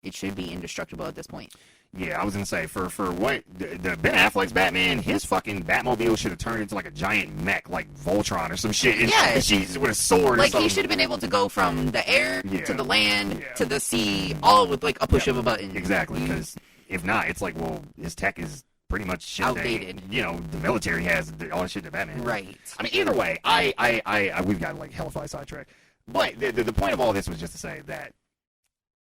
it should be indestructible at this point. Yeah, I was gonna say for what the Ben Affleck's Batman, his fucking Batmobile should have turned into like a giant mech, like Voltron or some shit. And she's with a sword. Like or something. he should have been able to go from the air to the land to the sea, all with like a push of a button. Exactly, because if not, it's like, well, his tech is pretty much shit outdated. That, you know, the military has all the shit that Batman has. Right. I mean, either way, I we've got like hellfire sidetrack. But the point of all this was just to say that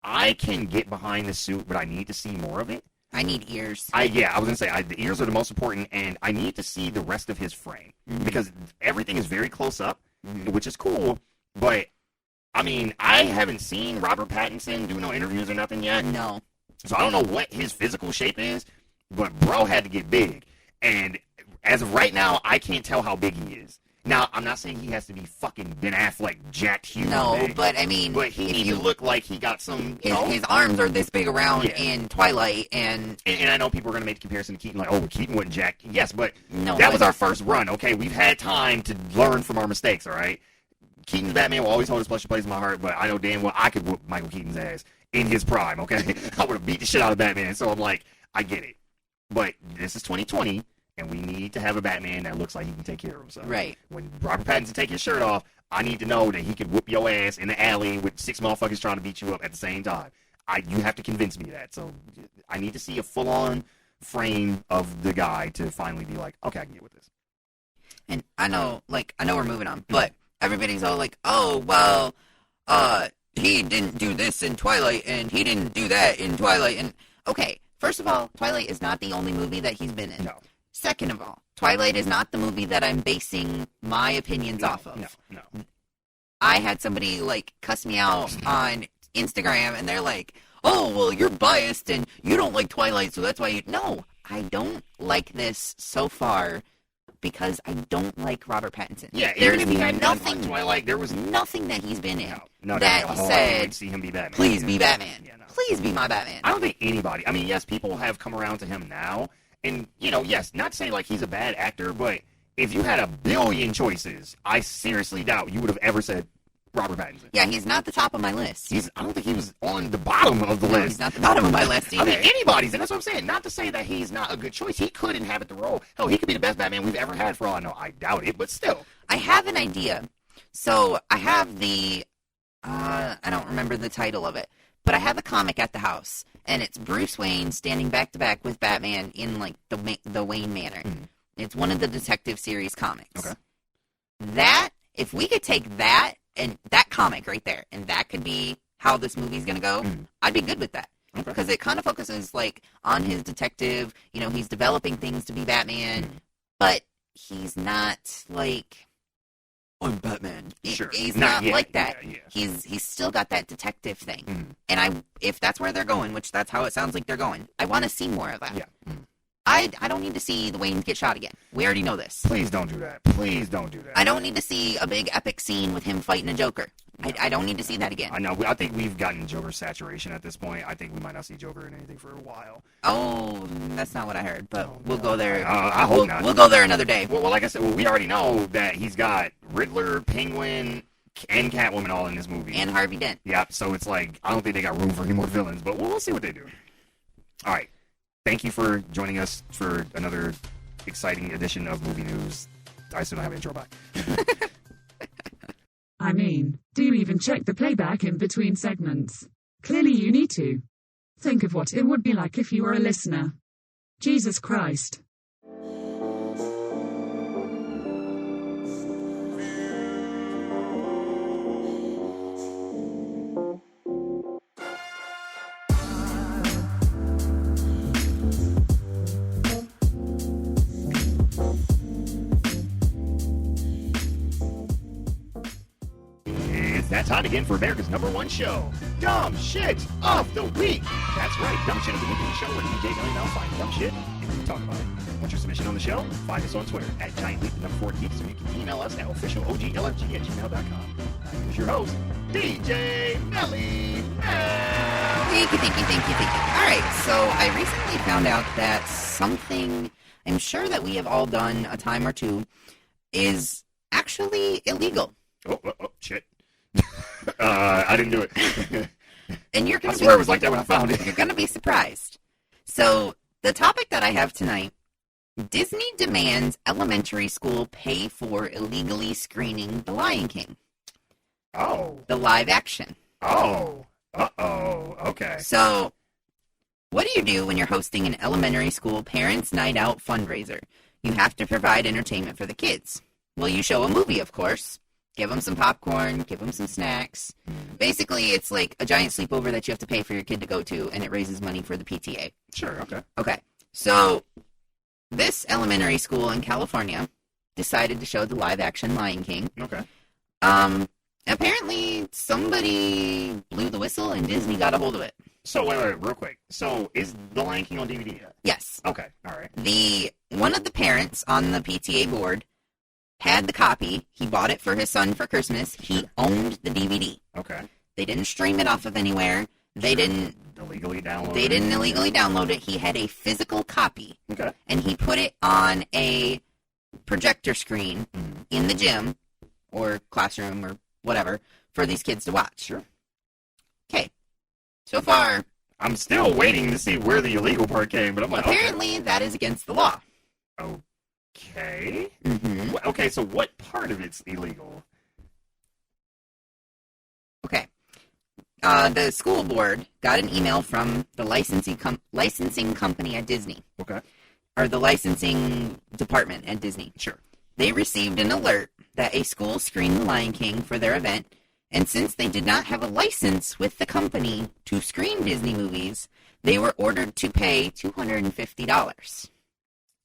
I can get behind the suit, but I need to see more of it. I need ears. I was going to say, the ears are the most important, and I need to see the rest of his frame. Because everything is very close up, which is cool, but, I mean, I haven't seen Robert Pattinson do no interviews or nothing yet. No. So I don't know what his physical shape is, but bro had to get big. And as of right now, I can't tell how big he is. Now, I'm not saying he has to be fucking Ben Affleck jacked huge. No, but I mean... But he needs to look like he got some... His arms are this big around in Twilight, and I know people are going to make the comparison to Keaton, like, oh, Keaton wasn't jacked. Yes, but no, that was our first run, okay? We've had time to learn from our mistakes, all right? Keaton's Batman will always hold a special place in my heart, but I know damn well I could whoop Michael Keaton's ass in his prime, okay? I would have beat the shit out of Batman, so I'm like, I get it. But this is 2020... and we need to have a Batman that looks like he can take care of himself. Right. When Robert Pattinson take his shirt off, I need to know that he could whoop your ass in the alley with 6 motherfuckers trying to beat you up at the same time. You have to convince me that. So I need to see a full-on frame of the guy to finally be like, okay, I can get with this. And I know we're moving on, but everybody's all like, oh, well, he didn't do this in Twilight, and he didn't do that in Twilight. And okay, first of all, Twilight is not the only movie that he's been in. No. Second of all, Twilight is not the movie that I'm basing my opinions off of. No. I had somebody, like, cuss me out on Instagram, and they're like, oh, well, you're biased, and you don't like Twilight, so that's why you... No, I don't like this so far because I don't like Robert Pattinson. Yeah, there's even if he had nothing, Twilight, there was nothing that he's been in no, that I said, would see him be Batman. please be Batman. Yeah, no. Please be my Batman. I don't think anybody. I mean, yes, people have come around to him now, and yes, not saying like he's a bad actor, but if you had a billion choices, I seriously doubt you would have ever said Robert Pattinson. Yeah, he's not the top of my list. I don't think he was on the bottom of the No, list. he's not the bottom of my list either. I mean, anybody's, and that's what I'm saying. Not to say that he's not a good choice. He could inhabit the role. Hell, he could be the best Batman we've ever had for all I know. I doubt it, but still. I have an idea. So I have the, I don't remember the title of it, but I have a comic at the house, and it's Bruce Wayne standing back to back with Batman in like the Wayne Manor. It's one of the detective series comics. Okay. That, if we could take that and that comic right there, and that could be how this movie's gonna go, I'd be good with that. Okay. Because it kind of focuses like on his detective. He's developing things to be Batman, but he's not like, I'm Batman. Sure. He's Not not yet. like that. Yeah. He's still got that detective thing. And if that's where they're going, which that's how it sounds like they're going, I want to see more of that. Yeah. I don't need to see the Wayne get shot again. We already know this. Please don't do that. Please don't do that. I don't need to see a big epic scene with him fighting a Joker. I don't need to see that again. I know. I think we've gotten Joker saturation at this point. I think we might not see Joker in anything for a while. Oh, that's not what I heard, but we'll go there. I hope not. We'll go there another day. Well, like I said, we already know that he's got Riddler, Penguin, and Catwoman all in this movie. And Harvey Dent. Yeah, so it's like, I don't think they got room for any more villains, but we'll see what they do. All right. Thank you for joining us for another exciting edition of Movie News. I still don't have an intro. Bye. I mean, do you even check the playback in between segments? Clearly you need to. Think of what it would be like if you were a listener. Jesus Christ. It's that time again for America's #1 show, Dumb Shit of the Week. That's right, Dumb Shit of the Week is the show where DJ Doin and I'll find dumb shit and we talk about it. Want your submission on the show? Find us on Twitter at GiantLeap4Geeks, or you can email us at officialoglfg@gmail.com. Here's your host, DJ Melly Mel. Thank you. All right, so I recently found out that something I'm sure that we have all done a time or two is actually illegal. Oh, shit. I didn't do it. And you're I going to swear it was like that when I found it. You're going to be surprised. So, the topic that I have tonight, Disney demands elementary school pay for illegally screening The Lion King. Oh. The live action. Oh. Uh-oh. Okay. So, what do you do when you're hosting an elementary school parents' night out fundraiser? You have to provide entertainment for the kids. Well, you show a movie, of course. Give them some popcorn, give them some snacks. Basically, it's like a giant sleepover that you have to pay for your kid to go to, and it raises money for the PTA. Sure, okay. Okay, so this elementary school in California decided to show the live-action Lion King. Okay. Apparently, somebody blew the whistle, and Disney got a hold of it. So, wait, real quick. So, is The Lion King on DVD yet? Yes. Okay, all right. One of the parents on the PTA board had the copy. He bought it for his son for Christmas. He owned the DVD. Okay. They didn't stream it off of anywhere. They didn't illegally download it. He had a physical copy. Okay. And he put it on a projector screen in the gym or classroom or whatever for these kids to watch. Sure. Okay. So far, I'm still waiting to see where the illegal part came, but I'm like, apparently that is against the law. Okay. Mm-hmm. Okay, so what part of it's illegal? Okay. The school board got an email from the licensing company at Disney. Okay. Or the licensing department at Disney. Sure. They received an alert that a school screened The Lion King for their event, and since they did not have a license with the company to screen Disney movies, they were ordered to pay $250.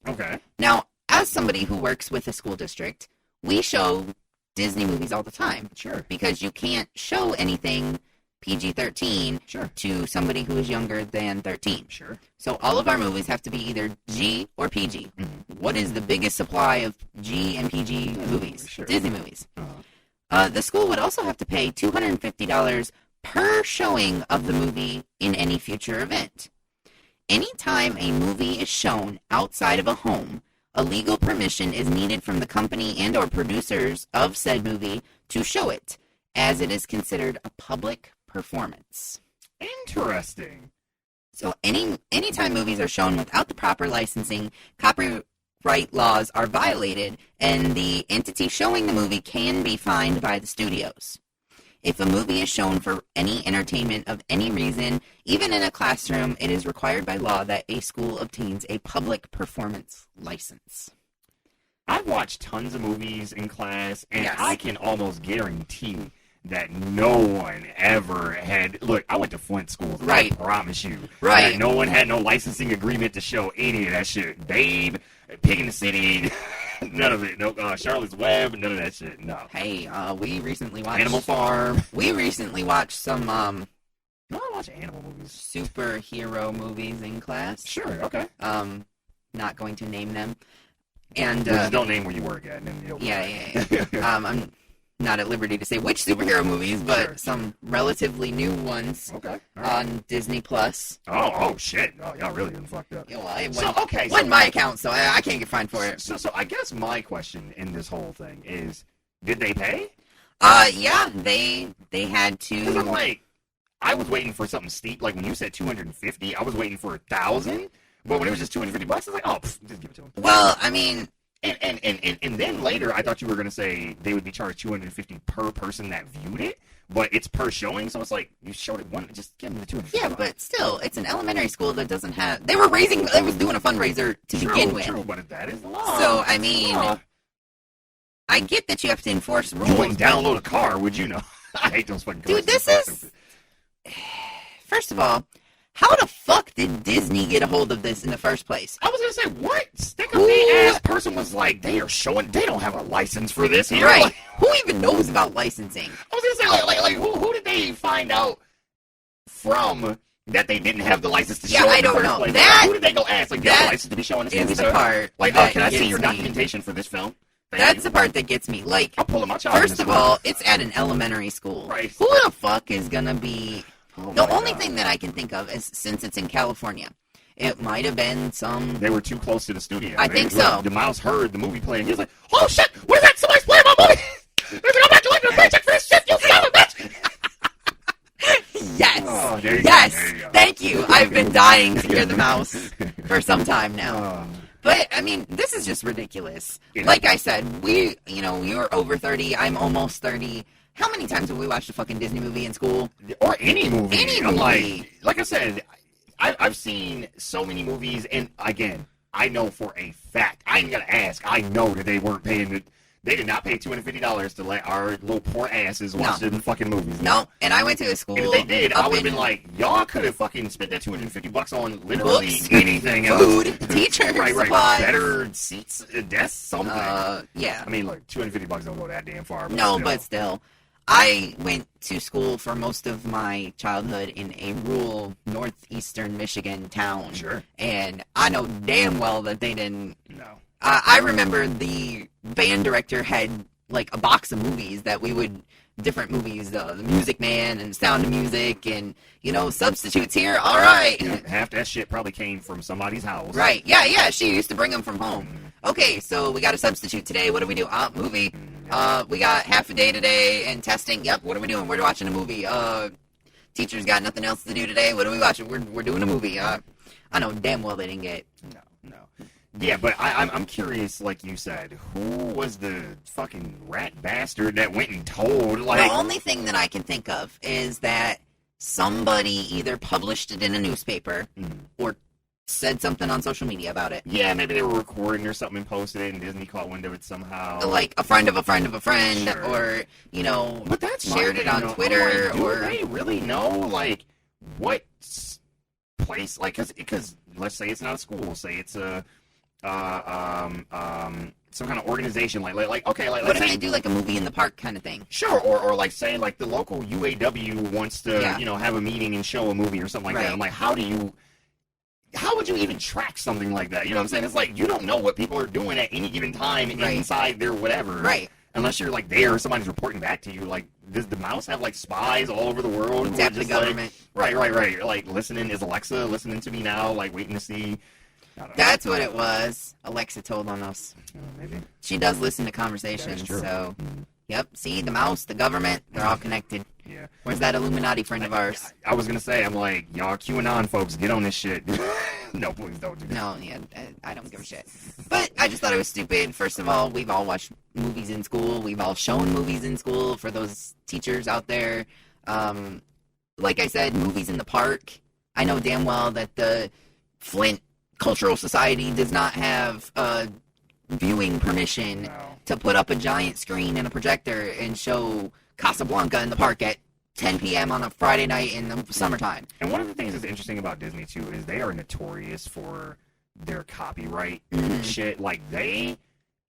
Okay. Now, as somebody who works with a school district, we show Disney movies all the time. Sure. Because you can't show anything PG-13 Sure. to somebody who is younger than 13. Sure. So all of our movies have to be either G or PG. Mhm. What is the biggest supply of G and PG movies? Sure. Disney movies. Uh-huh. The school would also have to pay $250 per showing of the movie in any future event. Anytime a movie is shown outside of a home, a legal permission is needed from the company and or producers of said movie to show it, as it is considered a public performance. Interesting. So anytime movies are shown without the proper licensing, copyright laws are violated, and the entity showing the movie can be fined by the studios. If a movie is shown for any entertainment of any reason, even in a classroom, it is required by law that a school obtains a public performance license. I've watched tons of movies in class, and Yes. I can almost guarantee that no one ever had... Look, I went to Flint schools, and Right. I promise you. Right. That no one had no licensing agreement to show any of that shit. Babe, Pig in the City, none of it. No, Charlotte's Web, none of that shit. No. Hey, we recently watched... Animal Farm. We recently watched some, No, I watch animal movies. superhero movies in class. Sure, okay. Not going to name them. And, Just don't name where you work at. And then you'll yeah. I'm not at liberty to say which superhero movies, but Sure. some relatively new ones Okay. All right. on Disney Plus. Oh, shit. Oh, y'all really done fucked up. You know, I So, went, okay. went my account, so I can't get fined for it. So I guess my question in this whole thing is, did they pay? Yeah, they had Because I'm to. like, I was waiting for something steep. Like when you said 250, I was waiting for 1,000. But when it was just $250, I was like, oh, just give it to him. Well, I mean, And then later, I thought you were gonna say they would be charged $250 per person that viewed it, but it's per showing. So it's like you showed it one, just give them the $250. yeah, but still, it's an elementary school that doesn't have. They was doing a fundraiser to begin with. True, but that is the law. So I mean, I get that you have to enforce rules. you wouldn't download a car, would you know? I hate those fucking Dude, commercials. this is. First of all, how the fuck did Disney get a hold of this in the first place? I was gonna say, what? Sticker-ass person was like, they don't have a license for this here. Right. Like, Who even knows about licensing? I was gonna say, like who did they find out from that they didn't have the license to Yeah, show it I in the don't first know. place? That- Like, who did they go ask? Like, do you have a that license to be showing this is movie, the sir? part Like, that can I see gets your me. documentation for this film? Thank That's you. the part that gets me. Like, I'll pull up my child. first of all, it's at an elementary school. Right. Who the fuck is gonna be... Oh The my only God. thing that I can think of is, since it's in California, it might have been some... They were too close to the studio. I think so. The mouse heard the movie playing. He was like, oh shit, where's that? Somebody's playing my movie! They're like, I'm not collecting a paycheck for this shit, you son of a bitch! Yes! Oh, there you Yes! go, there you go. Thank you! I've been dying to hear the mouse for some time now. Oh. But, I mean, this is just ridiculous. Yeah. Like I said, you're over 30, I'm almost 30. How many times have we watched a fucking Disney movie in school? Or any movie. Any I'm movie. like I said, I've seen so many movies, and again, I know for a fact, I ain't gonna ask, I know that they weren't paying it. They did not pay $250 to let our little poor asses watch them fucking movies. No, and I went to a school... If they did, I up would have in been like, y'all could have fucking spent that $250 on literally Books, anything else. food, teachers, right, supplies. better seats, desks, something. Yeah. I mean, look, $250 don't go that damn far. No, still. but still. I went to school for most of my childhood in a rural northeastern Michigan town. Sure. And I know damn well that they didn't... No. I remember the band director had, like, a box of movies that we would... Different movies, The Music Man and Sound of Music and, substitutes here. All right. Half that shit probably came from somebody's house. Right. Yeah. She used to bring them from home. Okay, so we got a substitute today. What do we do? Movie. We got half a day today and testing. Yep. What are we doing? We're watching a movie. Teacher's got nothing else to do today. What are we watching? We're doing a movie. I know damn well they didn't get. No. Yeah, but I'm curious, like you said, who was the fucking rat bastard that went and told, like... The only thing that I can think of is that somebody either published it in a newspaper or said something on social media about it. Yeah, maybe they were recording or something and posted it, and Disney caught wind of it somehow. Like a friend of a friend of a friend, Sure. or, But that's shared it on I'm Twitter, like, do or... they really know, like, what place, like, because let's say it's not a school, say it's a some kind of organization, like okay, like What let's if say they do like a movie in the park kind of thing? sure, or like say like the local UAW wants to Yeah. have a meeting and show a movie or something like that. Right. I'm like, how would you even track something like that? You know what I'm saying? It's like you don't know what people are doing at any given time Right. inside their whatever. Right. Unless you're like there or somebody's reporting back to you. Like, does the mouse have like spies all over the world? who are Tap the just, like, government. Right. Like listening, is Alexa listening to me now? Like waiting to see. I don't know. That's what it was. Alexa told on us. Maybe. She does listen to conversations, That is true. so... Yep, see, the mouse, the government, they're all connected. Yeah. Where's that Illuminati friend of ours? I was gonna say, I'm like, y'all QAnon folks, get on this shit. No, please don't do that. No, yeah, I don't give a shit. But I just thought it was stupid. First of all, we've all watched movies in school. We've all shown movies in school for those teachers out there. Like I said, movies in the park. I know damn well that the Flint Cultural Society does not have viewing permission No. to put up a giant screen and a projector and show Casablanca in the park at 10 p.m. on a Friday night in the summertime. And one of the things that's interesting about Disney too is they are notorious for their copyright shit. Like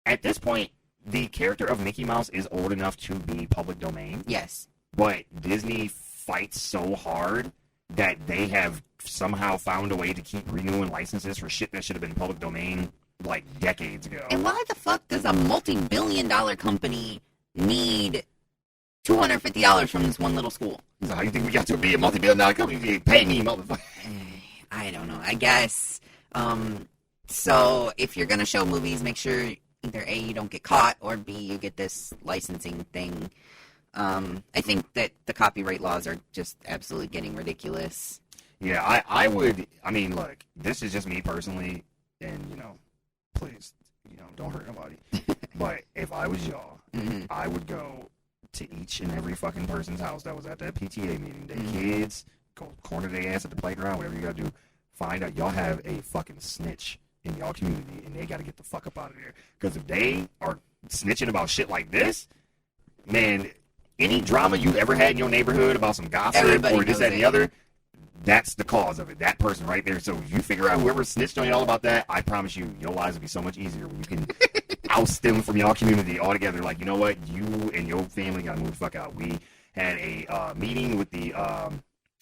at this point, the character of Mickey Mouse is old enough to be public domain, Yes. but Disney fights so hard that they have somehow found a way to keep renewing licenses for shit that should have been public domain like decades ago. And why the fuck does a multi-billion-dollar company need $250 from this one little school? So how you think we got to be a multi-billion-dollar company? Pay me, motherfucker. I don't know. I guess. So if you're gonna show movies, make sure either A, you don't get caught, or B, you get this licensing thing. I think that the copyright laws are just absolutely getting ridiculous. Yeah, I would. I mean, look, this is just me personally, and please, don't hurt nobody. But if I was y'all, I would go to each and every fucking person's house that was at that PTA meeting. Their kids, go corner their ass at the playground, whatever you gotta do. Find out y'all have a fucking snitch in y'all community, and they gotta get the fuck up out of there. Because if they are snitching about shit like this, man, any drama you've ever had in your neighborhood about some gossip Everybody or this, knows that, and the it. other, that's the cause of it. That person right there. So if you figure out whoever snitched on y'all about that, I promise you, your lives will be so much easier when you can oust them from y'all community altogether. Like, you know what? You and your family gotta move the fuck out. We had a meeting with the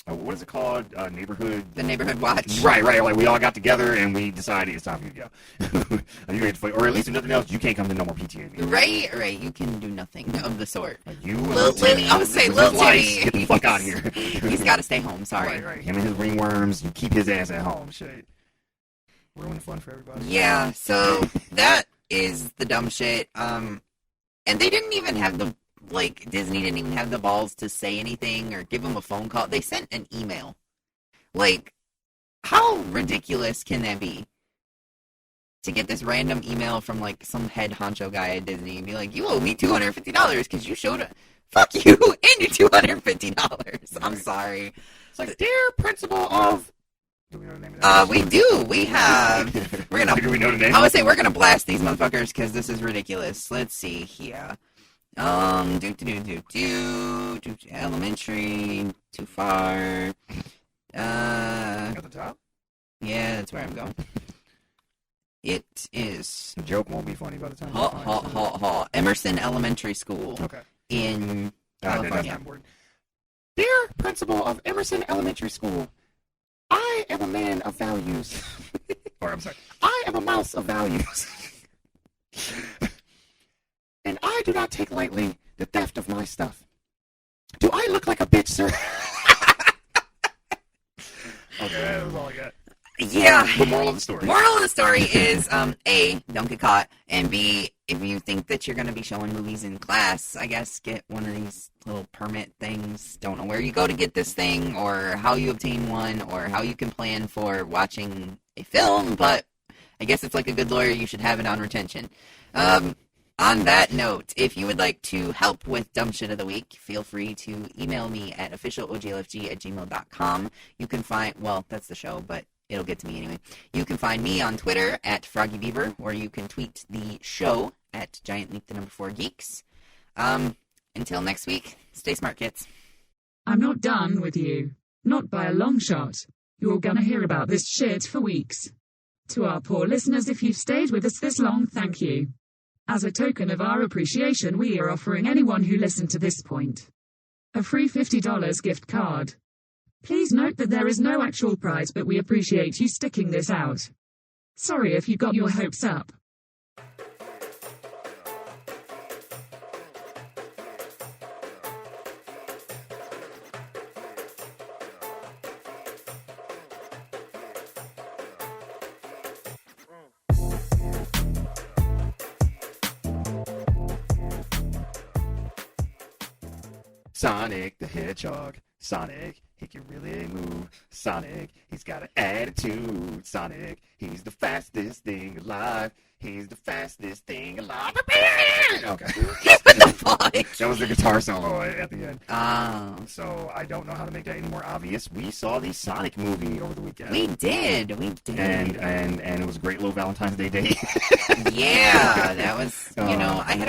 what is it called? Neighborhood. The neighborhood watch. Right. Like we all got together and we decided it's time for you to go. Are you ready to fight? Or at least if nothing else, you can't come to no more PTA meetings. Right. You can do nothing of the sort. Like you and Lil Timmy, I would say Lil Timmy. get the fuck out of here. He's got to stay home. Sorry. Right. Him and his ringworms, you keep his ass at home. Shit. Ruin the fun for everybody. Yeah. So that is the dumb shit. And they didn't even have Disney didn't even have the balls to say anything or give them a phone call. They sent an email. Like, how ridiculous can that be? To get this random email from, some head honcho guy at Disney and be like, you owe me $250 because you showed up. Fuck you and your $250. I'm sorry. It's like, dear principal of... Do we know the name of that? We do. We have... We're gonna... Do we know the name? I would say we're gonna blast these motherfuckers because this is ridiculous. Let's see here. Elementary, too far. At the top? Yeah, that's where I'm going. It is The joke won't be funny by the time. you find it. Emerson Elementary School Okay. in That's California. not important. Dear principal of Emerson Elementary School, I am a man of values. Or I'm sorry, I am a mouse of values. And I do not take lightly the theft of my stuff. Do I look like a bitch, sir? Okay, that was all I got. Yeah. The moral of the story. Moral of the story is, A, don't get caught, and B, if you think that you're going to be showing movies in class, I guess get one of these little permit things. Don't know where you go to get this thing, or how you obtain one, or how you can plan for watching a film, but I guess it's like a good lawyer, you should have it on retention. On that note, if you would like to help with Dumb Shit of the Week, feel free to email me at officialojlfg@gmail.com. You can find, well, that's the show, but it'll get to me anyway. You can find me on Twitter at Froggy Beaver, or you can tweet the show at GiantLeap4Geeks. Until next week, stay smart, kids. I'm not done with you. Not by a long shot. You're gonna hear about this shit for weeks. To our poor listeners, if you've stayed with us this long, thank you. As a token of our appreciation, we are offering anyone who listened to this point a free $50 gift card. Please note that there is no actual prize, but we appreciate you sticking this out. Sorry if you got your hopes up. Sonic the Hedgehog. Sonic, he can really move. Sonic, he's got an attitude. Sonic, he's the fastest thing alive. He's the fastest thing alive. Okay. That was the guitar solo at the end. So I don't know how to make that any more obvious. We saw the Sonic movie over the weekend. We did. And it was a great little Valentine's Day date. Yeah, that was, I have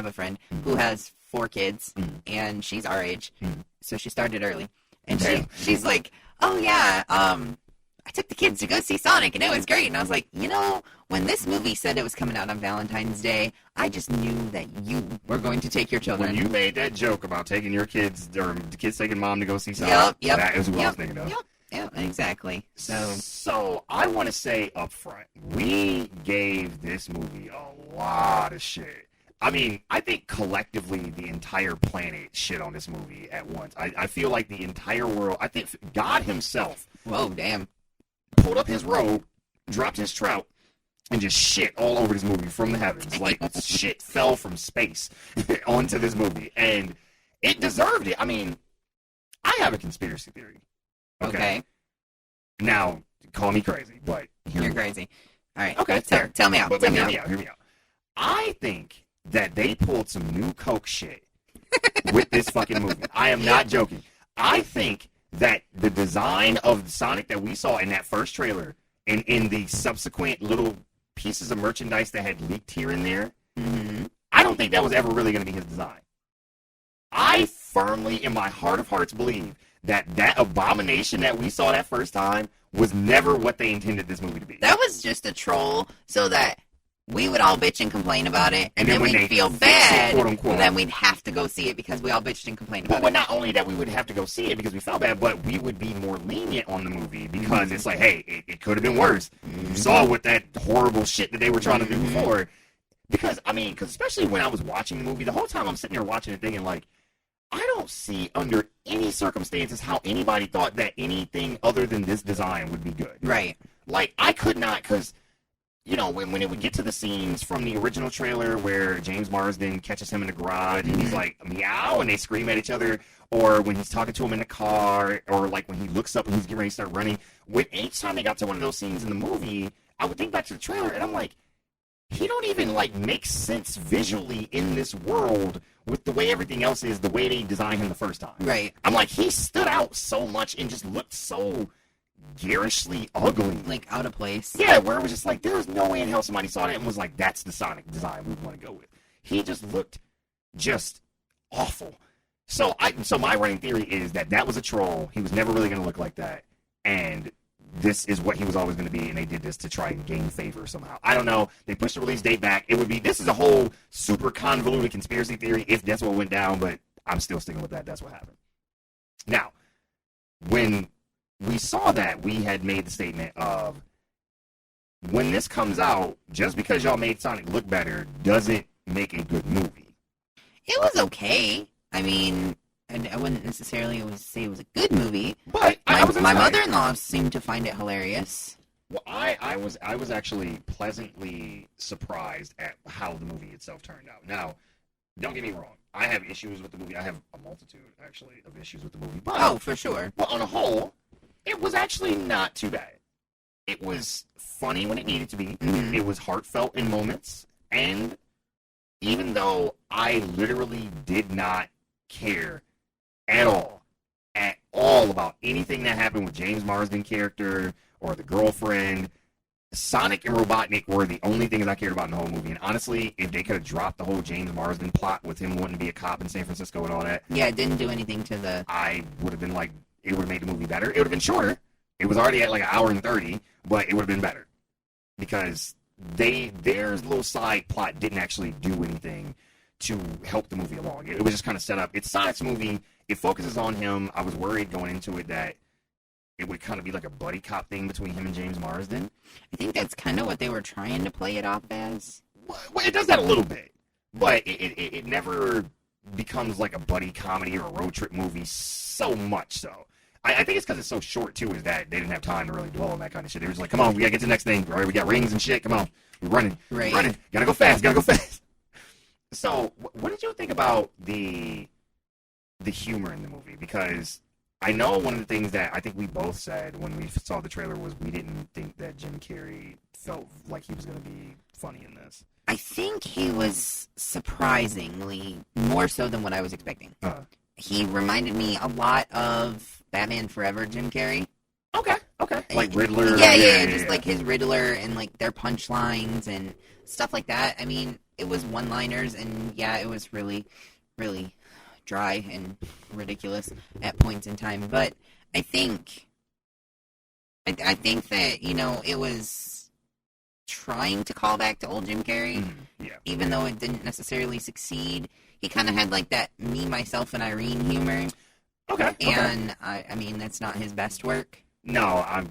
a friend who has 4 kids, and she's our age, so she started early. And she's like, oh yeah, I took the kids to go see Sonic, and it was great. And I was like, when this movie said it was coming out on Valentine's Day, I just knew that you were going to take your children. When you made that joke about taking your kids, or the kids taking mom to go see Sonic, that is what I was thinking of. Yep, exactly. So I want to say up front, we gave this movie a lot of shit. I mean, I think collectively the entire planet shit on this movie at once. I feel like the entire world, I think God himself pulled up his robe, dropped his trout, and just shit all over this movie from the heavens. Like, shit fell from space onto this movie. And it deserved it. I mean, I have a conspiracy theory. Okay. Now, call me crazy, but... You're crazy. All right. Okay. Tell me out. Hear me out. I think that they pulled some new Coke shit with this fucking movie. I am not joking. I think that the design of Sonic that we saw in that first trailer and in the subsequent little pieces of merchandise that had leaked here and there, I don't think that was ever really going to be his design. I firmly, in my heart of hearts, believe that abomination that we saw that first time was never what they intended this movie to be. That was just a troll so that we would all bitch and complain about it, and then we'd feel bad, quote unquote, and then we'd have to go see it because we all bitched and complained about it. But not only that we would have to go see it because we felt bad, but we would be more lenient on the movie because it's like, hey, it could have been worse. You saw what that horrible shit that they were trying to do before. Because especially when I was watching the movie, the whole time I'm sitting there watching it thinking, like, I don't see under any circumstances how anybody thought that anything other than this design would be good. Right. Like, I could not, because... when it would get to the scenes from the original trailer where James Marsden catches him in the garage and he's like, meow, and they scream at each other, or when he's talking to him in the car, or like when he looks up and he's getting ready to start running, each time they got to one of those scenes in the movie, I would think back to the trailer and I'm like, he don't even make sense visually in this world with the way everything else is, the way they designed him the first time. Right. I'm like, he stood out so much and just looked so garishly ugly. Like, out of place. Yeah, where it was just like, there's no way in hell somebody saw that and was like, that's the Sonic design we want to go with. He just looked just awful. So my running theory is that was a troll. He was never really going to look like that. And this is what he was always going to be, and they did this to try and gain favor somehow. I don't know. They pushed the release date back. This is a whole super convoluted conspiracy theory if that's what went down, but I'm still sticking with that. That's what happened. Now, when we saw that, we had made the statement of, when this comes out, just because y'all made Sonic look better doesn't make a good movie. It was okay. I mean, I wouldn't necessarily say it was a good movie. But my mother-in-law seemed to find it hilarious. Well, I was actually pleasantly surprised at how the movie itself turned out. Now, don't get me wrong. I have issues with the movie. I have a multitude, actually, of issues with the movie. But, for sure. But on a whole, it was actually not too bad. It was funny when it needed to be. Mm-hmm. It was heartfelt in moments. And even though I literally did not care at all about anything that happened with James Marsden character or the girlfriend, Sonic and Robotnik were the only things I cared about in the whole movie. And honestly, if they could have dropped the whole James Marsden plot with him wanting to be a cop in San Francisco and all that. Yeah, it didn't do anything to the... I would have been like, it would have made the movie better. It would have been shorter. It was already at like an hour and 30, but it would have been better because their little side plot didn't actually do anything to help the movie along. It was just kind of set up. It's Sonic's movie. It focuses on him. I was worried going into it that it would kind of be like a buddy cop thing between him and James Marsden. I think that's kind of what they were trying to play it off as. Well, it does that a little bit, but it never becomes like a buddy comedy or a road trip movie so much so. I think it's because it's so short, too, is that they didn't have time to really dwell on that kind of shit. They were just like, come on, we got to get to the next thing. Right? We got rings and shit. Come on. We're running. Right. Running. Got to go fast. Got to go fast. So, what did you think about the humor in the movie? Because I know one of the things that I think we both said when we saw the trailer was we didn't think that Jim Carrey felt like he was going to be funny in this. I think he was surprisingly more so than what I was expecting. He reminded me a lot of Batman Forever Jim Carrey. Okay. Like Riddler. Yeah, just like his Riddler and like their punchlines and stuff like that. I mean, it was one-liners and yeah, it was really, really dry and ridiculous at points in time. But I think that, you know, it was trying to call back to old Jim Carrey. Yeah. Even though it didn't necessarily succeed. He kind of had like that me, myself, and Irene humor. Okay. And I mean, that's not his best work. No, I'm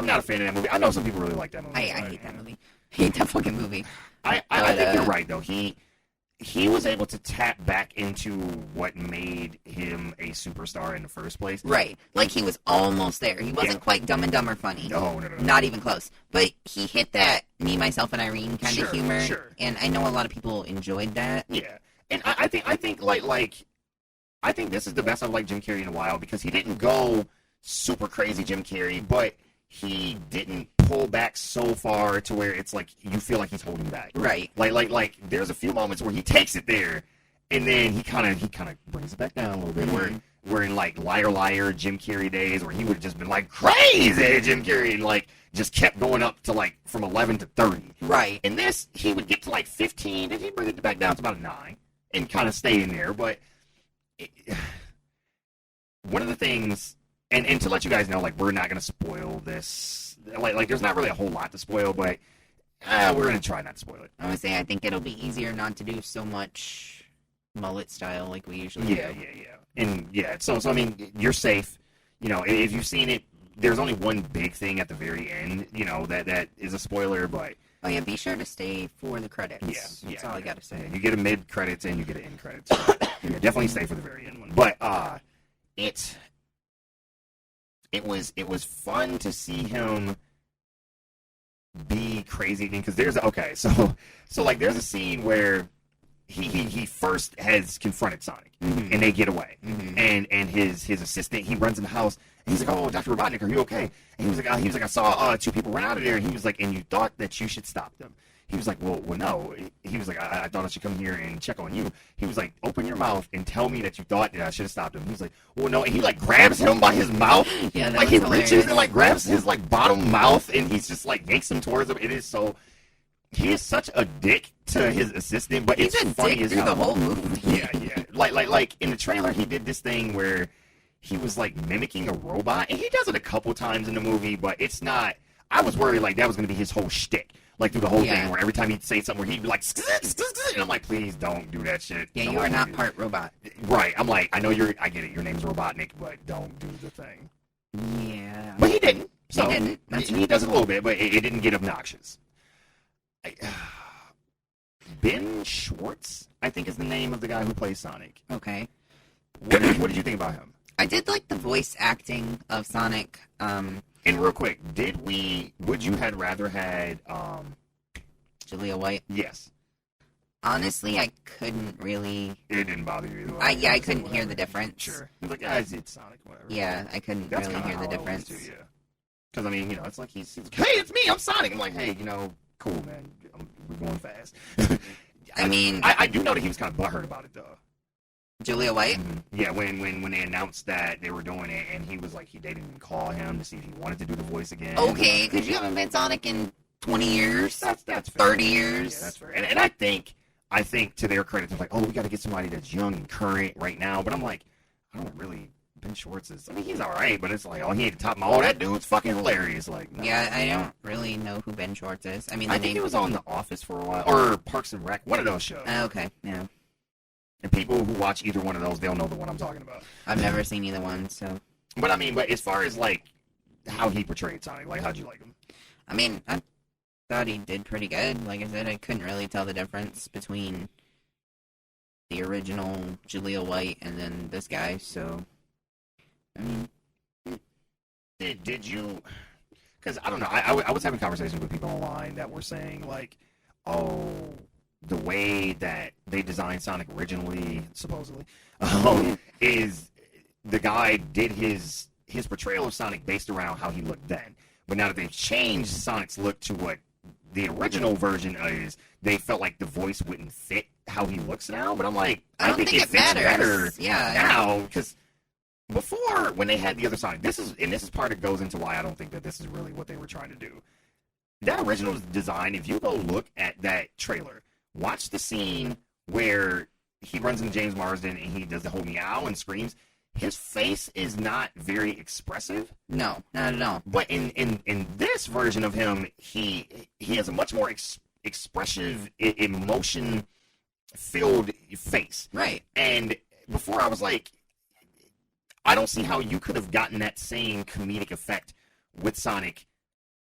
not a fan of that movie. I know some people really like that movie. I hate that movie. I hate that fucking movie. I think you're right though. He was able to tap back into what made him a superstar in the first place. Right. Like he was almost there. He wasn't quite Dumb and Dumber funny. No. Not even close. But he hit that me, myself, and Irene kind of humor. Sure. And I know a lot of people enjoyed that. Yeah. And I think I think this is the best I've liked Jim Carrey in a while because he didn't go super crazy Jim Carrey, but he didn't pull back so far to where it's like you feel like he's holding back. Right. Like there's a few moments where he takes it there and then he kind of brings it back down a little bit. Where in like Liar Liar Jim Carrey days where he would have just been like crazy Jim Carrey and like just kept going up to like from 11 to 30. Right. In this he would get to like 15 and he'd bring it back down to about a 9 and kind of stay in there. But one of the things, and to let you guys know, like we're not gonna spoil this. Like there's not really a whole lot to spoil, but we're gonna try not to spoil it. I would say I think it'll be easier not to do so much mullet style like we usually do. Yeah. And yeah, so I mean, you're safe. You know, if you've seen it, there's only one big thing at the very end. You know that is a spoiler, but oh yeah, be sure to stay for the credits. Yeah, That's all I gotta say. Yeah, you get a mid credits and you get an end credits. So, yeah, definitely stay for the very end one. But it was fun to see him be crazy again because there's like there's a scene where he first has confronted Sonic and they get away and his assistant, he runs in the house and he's like, oh, Dr. Robotnik, are you okay? And he was like I saw 2 people run out of there, and he was like, and you thought that you should stop them. He was like, well, no. He was like, I thought I should come here and check on you. He was like, open your mouth and tell me that you thought that I should have stopped him. He was like, well, no. And he like grabs him by his mouth. Yeah, that like he hilarious. reaches and like grabs his like bottom mouth and he's just like yanks him towards him. It is so. He is such a dick to his assistant, but He's it's a funny dick as through hell. the whole movie. Yeah. Like in the trailer, he did this thing where he was like mimicking a robot, and he does it a couple times in the movie, but it's not. I was worried like that was going to be his whole shtick. Like through the whole thing, where every time he'd say something, where he'd be like, and I'm like, please don't do that shit. Yeah, Don't you are not do that. part robot. Right. I'm like, I know I get it. Your name's Robotnik, but don't do the thing. Yeah. But he didn't. So He didn't. That's he does it a little bit, but it didn't get obnoxious. Ben Schwartz, I think, is the name of the guy who plays Sonic. Okay. What did you think about him? I did like the voice acting of Sonic. And real quick, would you had rather had, Julia White. yes. Honestly, I couldn't really. It didn't bother you either. I couldn't hear the difference. Sure. He's like, guys, it's Sonic, whatever. Yeah, I couldn't That's really kinda hear the how I always difference. do, yeah. Because, I mean, you know, it's like he's like, hey, it's me, I'm Sonic. I'm like, hey, you know, cool, man. We're going fast. I mean, I do know that he was kind of butthurt about it, though. Julia White. Yeah, when they announced that they were doing it, and he was like, they didn't even call him to see if he wanted to do the voice again. Okay, because you haven't been Sonic in 20 years. That's fair. 30 years. Yeah, that's fair. And I think to their credit, they're like, oh, we got to get somebody that's young and current right now. But I'm like, I don't really Ben Schwartz is, I mean, he's alright, but it's like, oh, he ain't the top of my, oh, that dude's fucking hilarious. Like, no. Yeah, I don't really know who Ben Schwartz is. I mean, I think he was on The Office for a while, or Parks and Rec, one of those shows. Okay, yeah. And people who watch either one of those, they'll know the one I'm talking about. I've never seen either one, so. But I mean, but as far as like how he portrayed Sonic, like how'd you like him? I mean, I thought he did pretty good. Like I said, I couldn't really tell the difference between the original Jaleel White and then this guy, so. I mean. Did you? Because I don't know. I was having conversations with people online that were saying like, oh, the way that they designed Sonic originally, supposedly, is the guy did his portrayal of Sonic based around how he looked then. But now that they've changed Sonic's look to what the original version is, they felt like the voice wouldn't fit how he looks now. But I'm like, I think it fits better now, because before, when they had the other Sonic, this is part that goes into why I don't think that this is really what they were trying to do. That original design, if you go look at that trailer, watch the scene where he runs into James Marsden and he does the whole meow and screams. His face is not very expressive. No, not at all. But in this version of him, he has a much more expressive, emotion-filled face. Right. And before I was like, I don't see how you could have gotten that same comedic effect with Sonic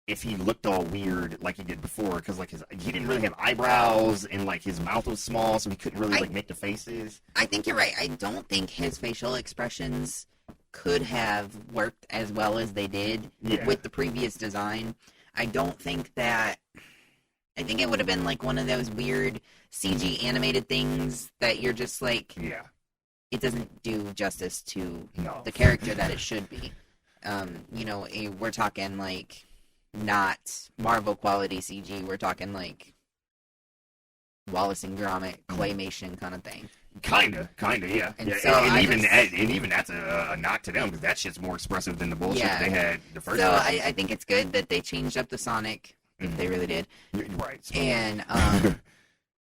if he looked all weird like he did before, because like he didn't really have eyebrows and like his mouth was small, so he couldn't really like make the faces. I think you're right. I don't think his facial expressions could have worked as well as they did with the previous design. I don't think that. I think it would have been like one of those weird CG animated things that you're just like, it doesn't do justice to the character that it should be. We're talking like not Marvel quality CG. We're talking like Wallace and Gromit claymation kind of thing. Kinda, yeah. And even that's a knock to them, because that shit's more expressive than the bullshit they had the first time. So I think it's good that they changed up the Sonic. They really did. Right. And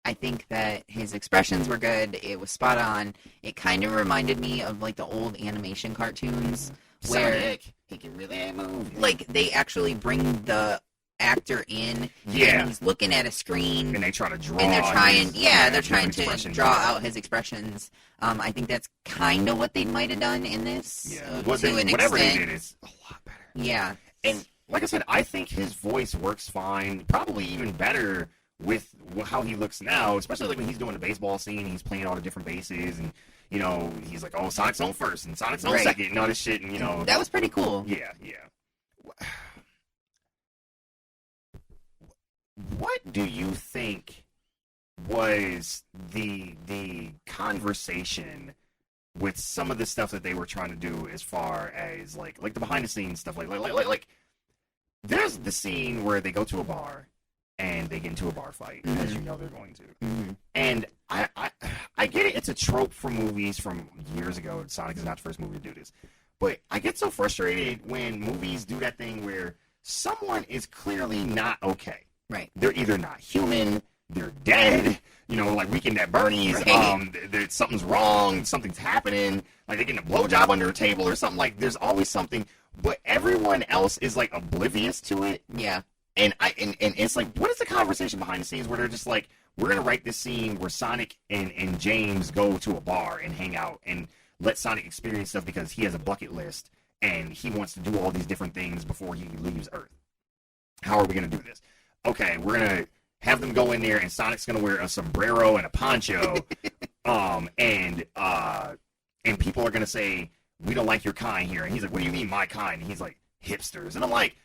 I think that his expressions were good. It was spot on. It kind of reminded me of like the old animation cartoons where Sonic, he can really move. Like they actually bring the actor in, and he's looking at a screen, and they try to draw, and they're trying to draw out his expressions. I think that's kind of what they might have done in this. Whatever they did is a lot better. Yeah, and like I said, I think his voice works fine, probably even better with how he looks now, especially like when he's doing the baseball scene, he's playing all the different bases, and he's like, oh, Sonic's on first and Sonic's on second and all this shit, and that was pretty cool. Yeah. What do you think was the conversation with some of the stuff that they were trying to do, as far as like the behind the scenes stuff, like there's the scene where they go to a bar and they get into a bar fight, as you know they're going to. And I get it, it's a trope from movies from years ago. Sonic is not the first movie to do this. But I get so frustrated when movies do that thing where someone is clearly not okay. Right. They're either not human, they're dead, like Weekend at Bernie's, something's wrong, something's happening, like they're getting a blowjob under a table or something. Like, there's always something, but everyone else is like oblivious to it. Yeah. And it's like, what is the conversation behind the scenes where they're just like, we're going to write this scene where Sonic and James go to a bar and hang out and let Sonic experience stuff because he has a bucket list and he wants to do all these different things before he leaves Earth. How are we going to do this? Okay, we're going to have them go in there and Sonic's going to wear a sombrero and a poncho. And people are going to say, we don't like your kind here. And he's like, what do you mean my kind? And he's like, hipsters. And I'm like,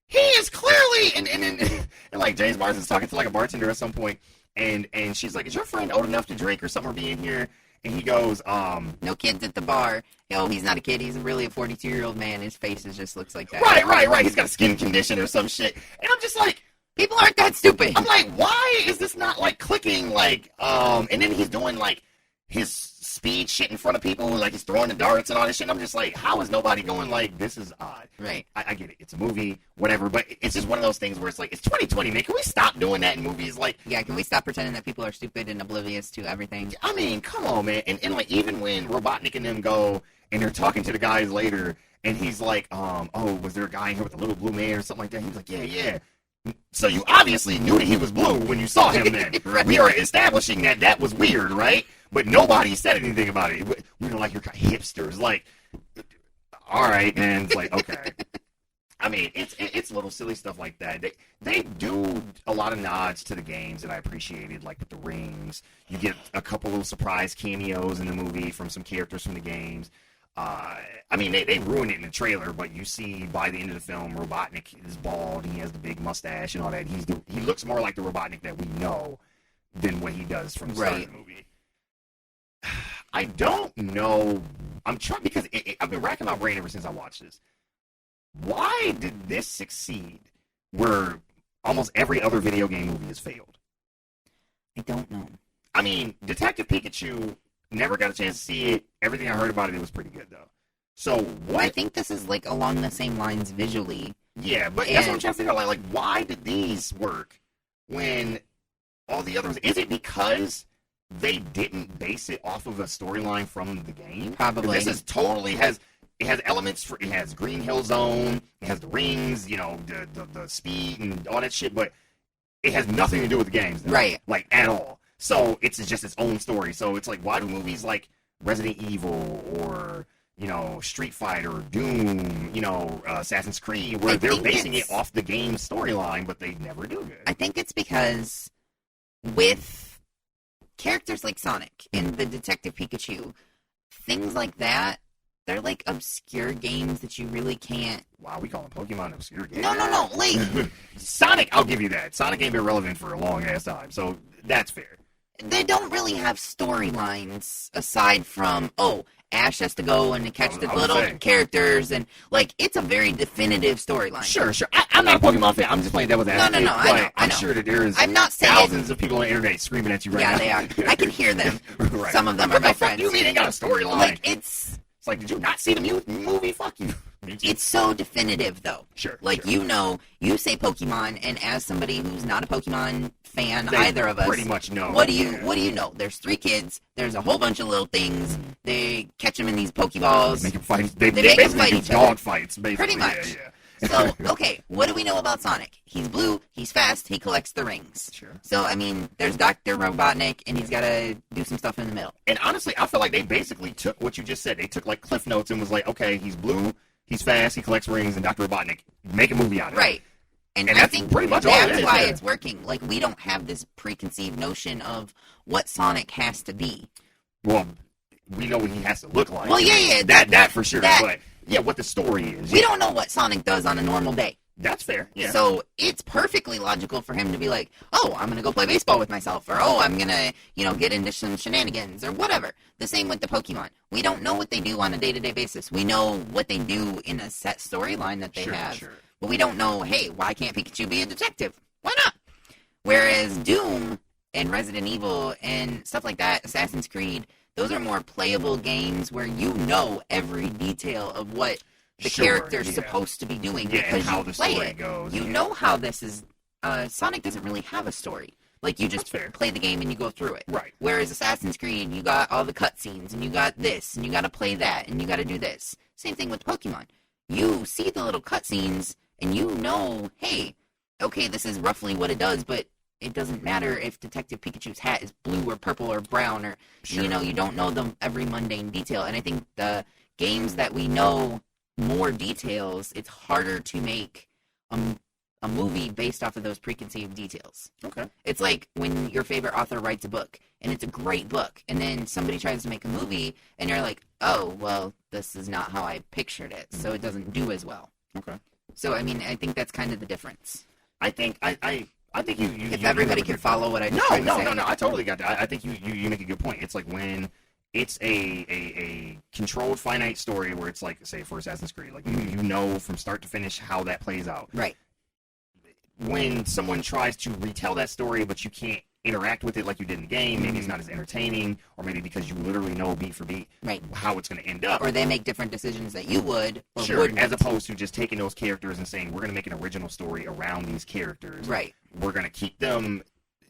he is clearly, and like James Marsden's talking to like a bartender at some point, and she's like, is your friend old enough to drink or something, or be in here? And he goes, no kids at the bar. He's not a kid. He's really a 42-year-old man. His face just looks like that. Right. He's got a skin condition or some shit. And I'm just like, people aren't that stupid. I'm like, why is this not like clicking? Like, and then he's doing like his speed shit in front of people, like he's throwing the darts and all this shit. I'm just like, how is nobody going like, this is odd? Right. I get it. It's a movie, whatever, but it's just one of those things where it's like, it's 2020, man. Can we stop doing that in movies? Like, yeah, can we stop pretending that people are stupid and oblivious to everything? I mean, come on, man. And like, even when Robotnik and them go and they're talking to the guys later, and he's like, oh, was there a guy in here with a little blue man or something like that? He's like, yeah. So you obviously knew that he was blue when you saw him then. Right. We are establishing that was weird, right? But nobody said anything about it. We were like, you're hipsters. Like, all right, man. It's like, okay. I mean, it's little silly stuff like that. They do a lot of nods to the games that I appreciated, like with the rings. You get a couple little surprise cameos in the movie from some characters from the games. I mean, they ruined it in the trailer, but you see by the end of the film, Robotnik is bald, he has the big mustache and all that. He looks more like the Robotnik that we know than what he does from the start of the movie. I don't know. I'm trying, because I've been racking my brain ever since I watched this. Why did this succeed where almost every other video game movie has failed? I don't know. I mean, Detective Pikachu, never got a chance to see it. Everything I heard about it was pretty good, though. So, what? I think this is, like, along the same lines visually. Yeah, but that's what I'm trying to figure out. Like, why did these work when all the others... Is it because they didn't base it off of a storyline from the game? Probably. This is totally has... It has elements for... It has Green Hill Zone, it has the rings, you know, the speed and all that shit, but it has nothing to do with the games. Though. Right. Like, at all. So, it's just its own story. So, it's like, why do movies like Resident Evil or... you know, Street Fighter, Doom, you know, Assassin's Creed, where they're basing it off the game storyline, but they never do good. I think it's because with characters like Sonic and the Detective Pikachu, things like that, they're like obscure games that you really can't... Wow, we call them Pokemon obscure games. No, like... Sonic, I'll give you that. Sonic ain't been relevant for a long ass time, so that's fair. They don't really have storylines aside from, Ash has to go and catch the little characters, and, like, it's a very definitive storyline. Sure. I'm not a Pokemon fan. I'm just playing devil's advocate. No, I know. I'm sure that there's thousands of people on the internet screaming at you right now. Yeah, they are. I can hear them. Right. Some of them are my friends. You mean they got a storyline? Like, it's like, did you not see the movie? Fuck you. It's so definitive, though. Sure. Like, you know, you say Pokemon, and as somebody who's not a Pokemon fan, They either of us, pretty much know. What do you know? There's 3 kids. There's a whole bunch of little things. They catch them in these Pokeballs. They make them fight. They make them fight do each other. dog fights, basically. Pretty much. Yeah. So, okay, what do we know about Sonic? He's blue, he's fast, he collects the rings. Sure. So, I mean, there's Dr. Robotnik, and he's got to do some stuff in the middle. And honestly, I feel like they basically took what you just said. They took, like, Cliff Notes and was like, okay, he's blue, he's fast, he collects rings, and Dr. Robotnik, make a movie out of it. Right. And I that's think pretty much all it that's is, why yeah. it's working. Like, we don't have this preconceived notion of what Sonic has to be. Well, we know what he has to look like. Well, yeah. That for sure. That- but, yeah, what the story is. We don't know what Sonic does on a normal day. That's fair, yeah. So it's perfectly logical for him to be like, I'm going to go play baseball with myself, or, I'm going to, get into some shenanigans, or whatever. The same with the Pokemon. We don't know what they do on a day-to-day basis. We know what they do in a set storyline that they have. Sure. But we don't know, hey, why can't Pikachu be a detective? Why not? Whereas Doom and Resident Evil and stuff like that, Assassin's Creed, those are more playable games where you know every detail of what the character's supposed to be doing because how you the play story it. goes. You know how this is. Sonic doesn't really have a story. Like, you just play the game and you go through it. Right. Whereas Assassin's Creed, you got all the cutscenes, and you got this, and you got to play that, and you got to do this. Same thing with Pokemon. You see the little cutscenes, and you know, hey, okay, this is roughly what it does, but it doesn't matter if Detective Pikachu's hat is blue or purple or brown, or, you don't know every mundane detail. And I think the games that we know more details, it's harder to make a movie based off of those preconceived details. Okay. It's like when your favorite author writes a book, and it's a great book, and then somebody tries to make a movie, and you're like, oh, well, this is not how I pictured it, so it doesn't do as well. Okay. So, I mean, I think that's kind of the difference. I think you if everybody can follow what I just tried to say. No, I totally got that. I think you make a good point. It's like when it's a controlled finite story where it's like, say, for Assassin's Creed, like you know from start to finish how that plays out. Right. When someone tries to retell that story, but you can't interact with it like you did in the game, maybe it's not as entertaining, or maybe because you literally know beat for beat how it's going to end up. Or they make different decisions that you would or sure, wouldn't. as opposed to just taking those characters and saying, we're going to make an original story around these characters. Right. We're going to keep them,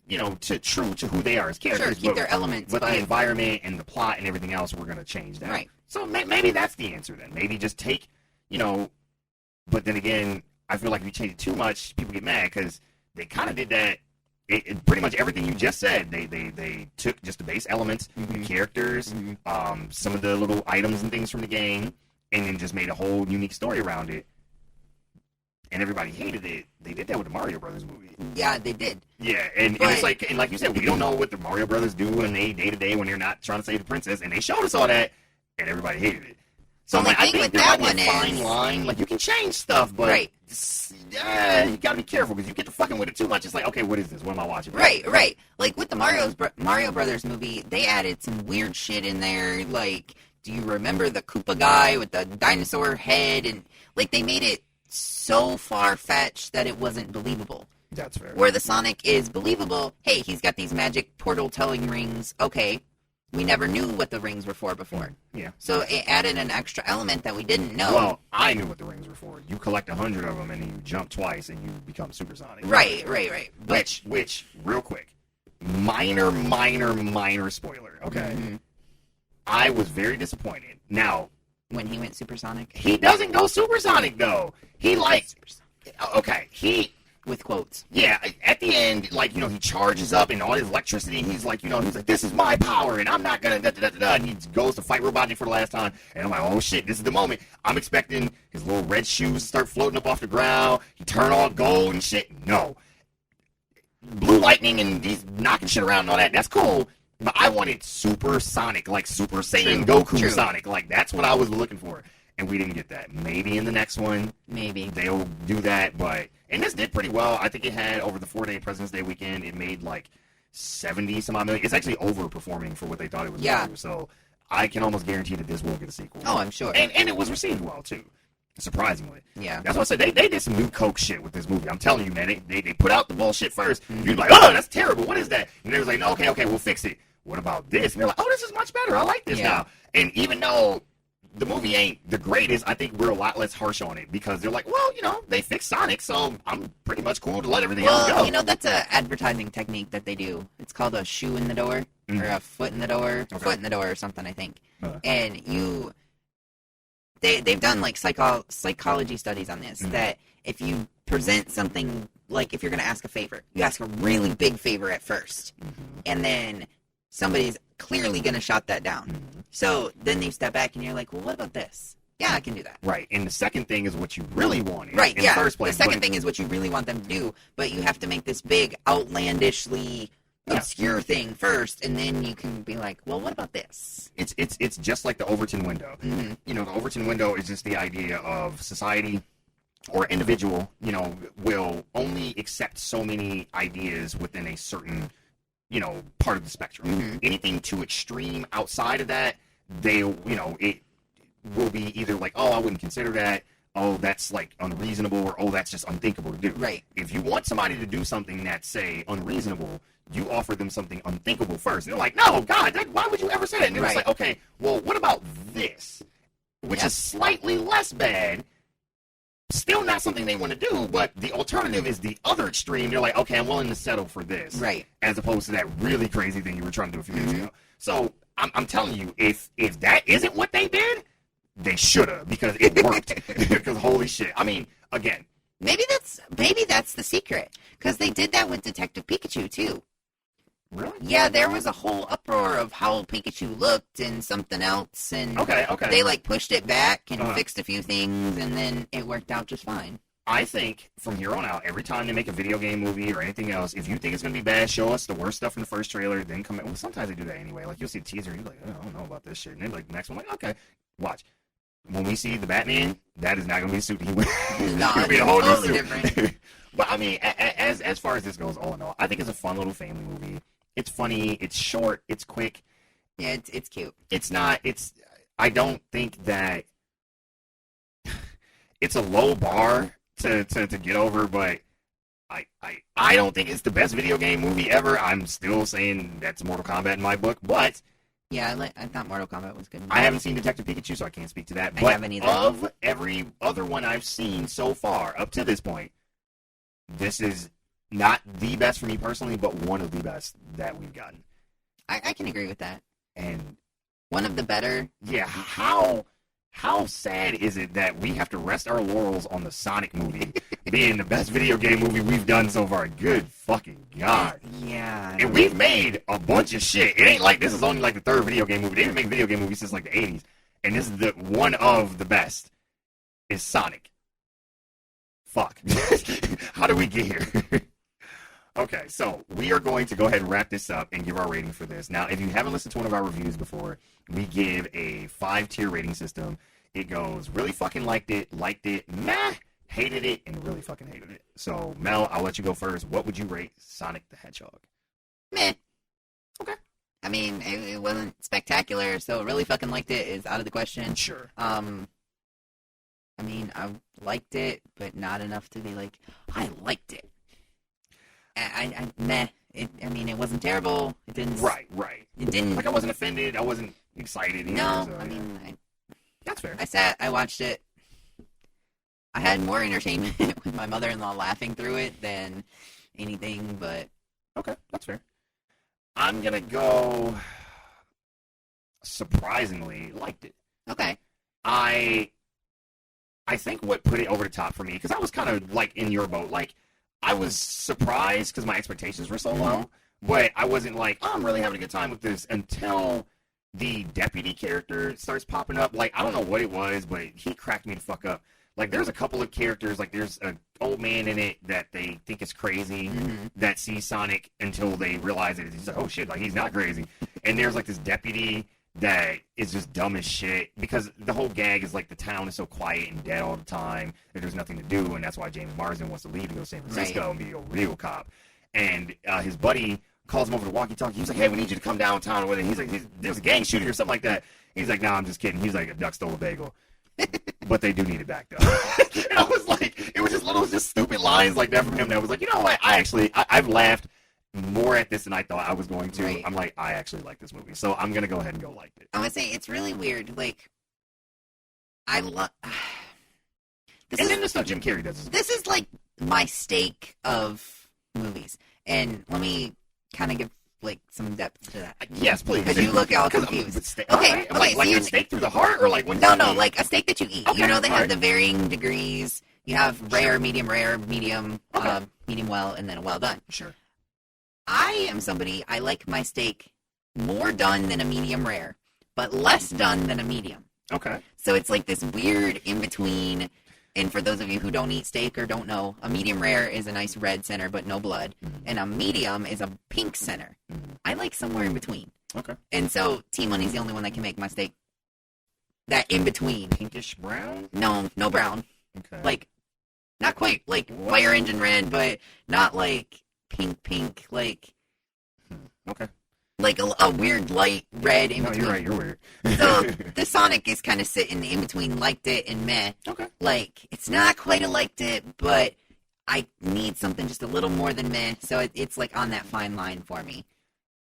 true to who they are as characters. Sure, keep their elements. But the environment and the plot and everything else, we're going to change that. Right. So maybe that's the answer then. Maybe just take, but then again, I feel like if you change it too much, people get mad because they kind of did that. Pretty much everything you just said, they took just the base elements, the characters, some of the little items and things from the game, and then just made a whole unique story around it. And everybody hated it. They did that with the Mario Brothers movie. Yeah, they did. Yeah, and it's like, and like you said, we don't know what the Mario Brothers do in they day to day when they're not trying to save the princess, and they showed us all that, and everybody hated it. So Well, the I thing think with there that might be a one fine is- line. Like you can change stuff, but Right. you gotta be careful because you get to fucking with it too much. It's like, okay, what is this? What am I watching? Right. Like with the Mario Brothers movie, they added some weird shit in there. Like, do you remember the Koopa guy with the dinosaur head? And like they made it so far fetched that it wasn't believable. That's fair. Where the Sonic is believable. Hey, he's got these magic portal telling rings. Okay, we never knew what the rings were for before. Yeah. So it added an extra element that we didn't know. Well, I knew what the rings were for. You collect 100 of them and then you jump twice and you become supersonic. Right. But Which, real quick, minor spoiler. Okay. Mhm. I was very disappointed. Now, when he went supersonic, he doesn't go supersonic though. He with quotes. Yeah, at the end, he charges up and all his electricity, and he's like, this is my power, and I'm not gonna da-da-da-da-da, and he goes to fight Robotnik for the last time, and I'm like, oh shit, this is the moment. I'm expecting his little red shoes to start floating up off the ground, he turn all gold and shit. No. Blue lightning and he's knocking shit around and all that, that's cool, but I wanted supersonic, like Super Saiyan Goku Sonic, like that's what I was looking for. And we didn't get that. Maybe in the next one, Maybe. they'll do that. But and this did pretty well. I think it had over the 4-day President's Day weekend. It made like 70 some odd million. It's actually overperforming for what they thought it was going to do. So I can almost guarantee that this will get a sequel. Oh, I'm sure. And it was received well too, surprisingly. Yeah. That's what I said. They did some new Coke shit with this movie. I'm telling you, man. They put out the bullshit first. You're like, oh, that's terrible. What is that? And they was like, no, okay, we'll fix it. What about this? And they're like, oh, this is much better. I like this now. And even though the movie ain't the greatest, I think we're a lot less harsh on it because they're like, well, they fixed Sonic, so I'm pretty much cool to let everything else go. That's an advertising technique that they do. It's called a shoe in the door or a foot in the door, foot in the door or something, I think. And they've done like psychology studies on this, that if you present something, like if you're going to ask a favor, you ask a really big favor at first, and then somebody's clearly going to shot that down. So then you step back and you're like, well, what about this? Yeah, I can do that. Right. And the second thing is what you really wanted Right, in yeah. the first place. The second thing is what you really want them to do, but you have to make this big, outlandishly obscure thing first, and then you can be like, well, what about this? It's just like the Overton window. The Overton window is just the idea of society or individual, will only accept so many ideas within a certain part of the spectrum. Anything too extreme outside of that, it will be either like, oh, I wouldn't consider that, oh, that's like unreasonable, or oh, that's just unthinkable to do. Right. If you want somebody to do something that's, say, unreasonable, you offer them something unthinkable first. They're like, no, God, why would you ever say that? And it's like, okay, well, what about this? Which is slightly less bad. Still not something they want to do, but the alternative is the other extreme. They're like, okay, I'm willing to settle for this. Right. As opposed to that really crazy thing you were trying to do a few minutes ago. So I'm telling you, if that isn't what they did, they should have, because it worked. Because holy shit. I mean, again. Maybe that's the secret. Because they did that with Detective Pikachu, too. Really? Yeah, there was a whole uproar of how Pikachu looked and something else, and okay. They pushed it back and fixed a few things, and then it worked out just fine. I think from here on out, every time they make a video game movie or anything else, if you think it's going to be bad, show us the worst stuff from the first trailer, then come in. Well, sometimes they do that anyway. Like, you'll see a teaser, and you're like, oh, I don't know about this shit. And then, like, the next one, like, okay, watch. When we see the Batman, that is not going to be a suit he wears. It'll be a whole new suit. Different. But, I mean, as far as this goes, all in all, I think it's a fun little family movie. It's funny, it's short, it's quick. Yeah, it's cute. I don't think that it's a low bar to get over, but I don't think it's the best video game movie ever. I'm still saying that's Mortal Kombat in my book, but yeah, I thought Mortal Kombat was good. I haven't seen Detective Pikachu, so I can't speak to that. I haven't either. Of every other one I've seen so far, up to this point, this is not the best for me personally, but one of the best that we've gotten. I can agree with that. And One of the better. Yeah, how sad is it that we have to rest our laurels on the Sonic movie being the best video game movie we've done so far? Good fucking God. Yeah. And we've made a bunch of shit. It ain't like this is only like the third video game movie. They didn't make video game movies since like the 80s. And this is the one of the best. Is Sonic. Fuck. How did we get here? Okay, so we are going to go ahead and wrap this up and give our rating for this. Now, if you haven't listened to one of our reviews before, we give a 5-tier rating system. It goes really fucking liked it, meh, hated it, and really fucking hated it. So, Mel, I'll let you go first. What would you rate Sonic the Hedgehog? Meh. Okay. I mean, it wasn't spectacular, so really fucking liked it is out of the question. Sure. I mean, I liked it, but not enough to be like, I liked it. Meh. It wasn't terrible. It didn't. Right. It didn't. Like, I wasn't offended. I wasn't excited either. No, So, that's fair. I watched it. I had more entertainment with my mother-in-law laughing through it than anything, but... Okay, that's fair. I'm gonna go... surprisingly liked it. Okay. I think what put it over the top for me, because I was kind of, like, in your boat. Like, I was surprised because my expectations were so low, but I wasn't like, oh, I'm really having a good time with this until the deputy character starts popping up. Like, I don't know what it was, but he cracked me the fuck up. Like, there's a couple of characters, like, there's an old man in it that they think is crazy that sees Sonic until they realize it. He's like, oh, shit, like, he's not crazy. And there's, like, this deputy that is just dumb as shit because the whole gag is, like, the town is so quiet and dead all the time that there's nothing to do, and that's why James Marsden wants to leave to go to San Francisco and be a real cop. And his buddy calls him over the walkie-talkie. He's like, hey, we need you to come downtown with it. He's like, there's a gang shooting or something like that. He's like, nah, I'm just kidding. He's like, a duck stole a bagel. But they do need it back, though. And I was like, it was just stupid lines like that from him that was like, you know what? I've laughed more at this than I thought I was going to. Right. I'm like, I actually like this movie. So I'm going to go ahead and go like it. I would say it's really weird. Like, I love... then the stuff Jim Carrey does. This is, like, my stake of movies. And let me kind of give, like, some depth to that. Yes, please. Because you look all confused. Okay, like so a stake through the heart? Or like when No, like a steak that you eat. Okay, You know, they have right. the varying degrees. You have rare, medium, medium well, and then a well done. Sure. I am somebody, I like my steak more done than a medium rare, but less done than a medium. Okay. So it's like this weird in-between. And for those of you who don't eat steak or don't know, a medium rare is a nice red center but no blood. And a medium is a pink center. I like somewhere in between. Okay. And so T-Money's the only one that can make my steak that in-between. Pinkish brown? No brown. Okay. Like, not quite like fire engine red, but not like pink, like... Okay. Like a weird light red in between. You're weird. So the Sonic is kind of sitting in between liked it and meh. Okay. Like, it's not quite a liked it, but I need something just a little more than meh. So it's like on that fine line for me.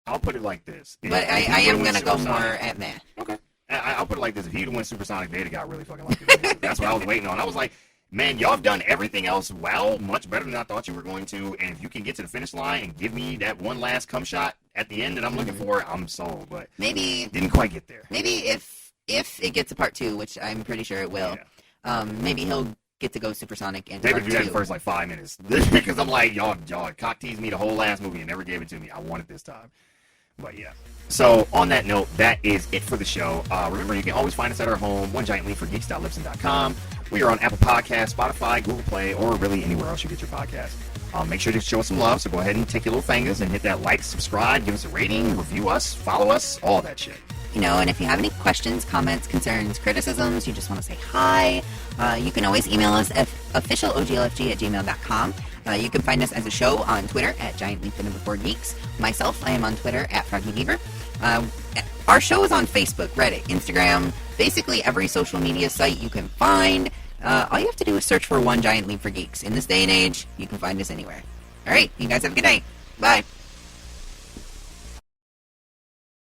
I'll put it like this. But I am going to go more at meh. Okay. I'll put it like this. If he'd win Supersonic, they'd have got really fucking lucky. That's what I was waiting on. I was like, man, y'all have done everything else well, much better than I thought you were going to. And if you can get to the finish line and give me that one last cum shot at the end that I'm looking for, I'm sold. But maybe didn't quite get there. Maybe if it gets a part 2, which I'm pretty sure it will, maybe he'll get to go Supersonic in David part do that in 2. the first like 5 minutes because I'm like, y'all cock teased me the whole last movie and never gave it to me. I want it this time. But yeah. So on that note, that is it for the show. Remember, you can always find us at our home, onegiantleapforgeeks.libsyn.com. We are on Apple Podcasts, Spotify, Google Play, or really anywhere else you get your podcast. Make sure to show us some love, so go ahead and take your little fingers and hit that like, subscribe, give us a rating, review us, follow us, all that shit. You know, and if you have any questions, comments, concerns, criticisms, you just want to say hi, you can always email us at officialoglfg@gmail.com. You can find us as a show on Twitter at GiantLeap4Geeks. Myself, I am on Twitter at FroggyBeaver. Our show is on Facebook, Reddit, Instagram, basically every social media site you can find. All you have to do is search for One Giant Leap for Geeks. In this day and age, you can find us anywhere. All right, you guys have a good night. Bye.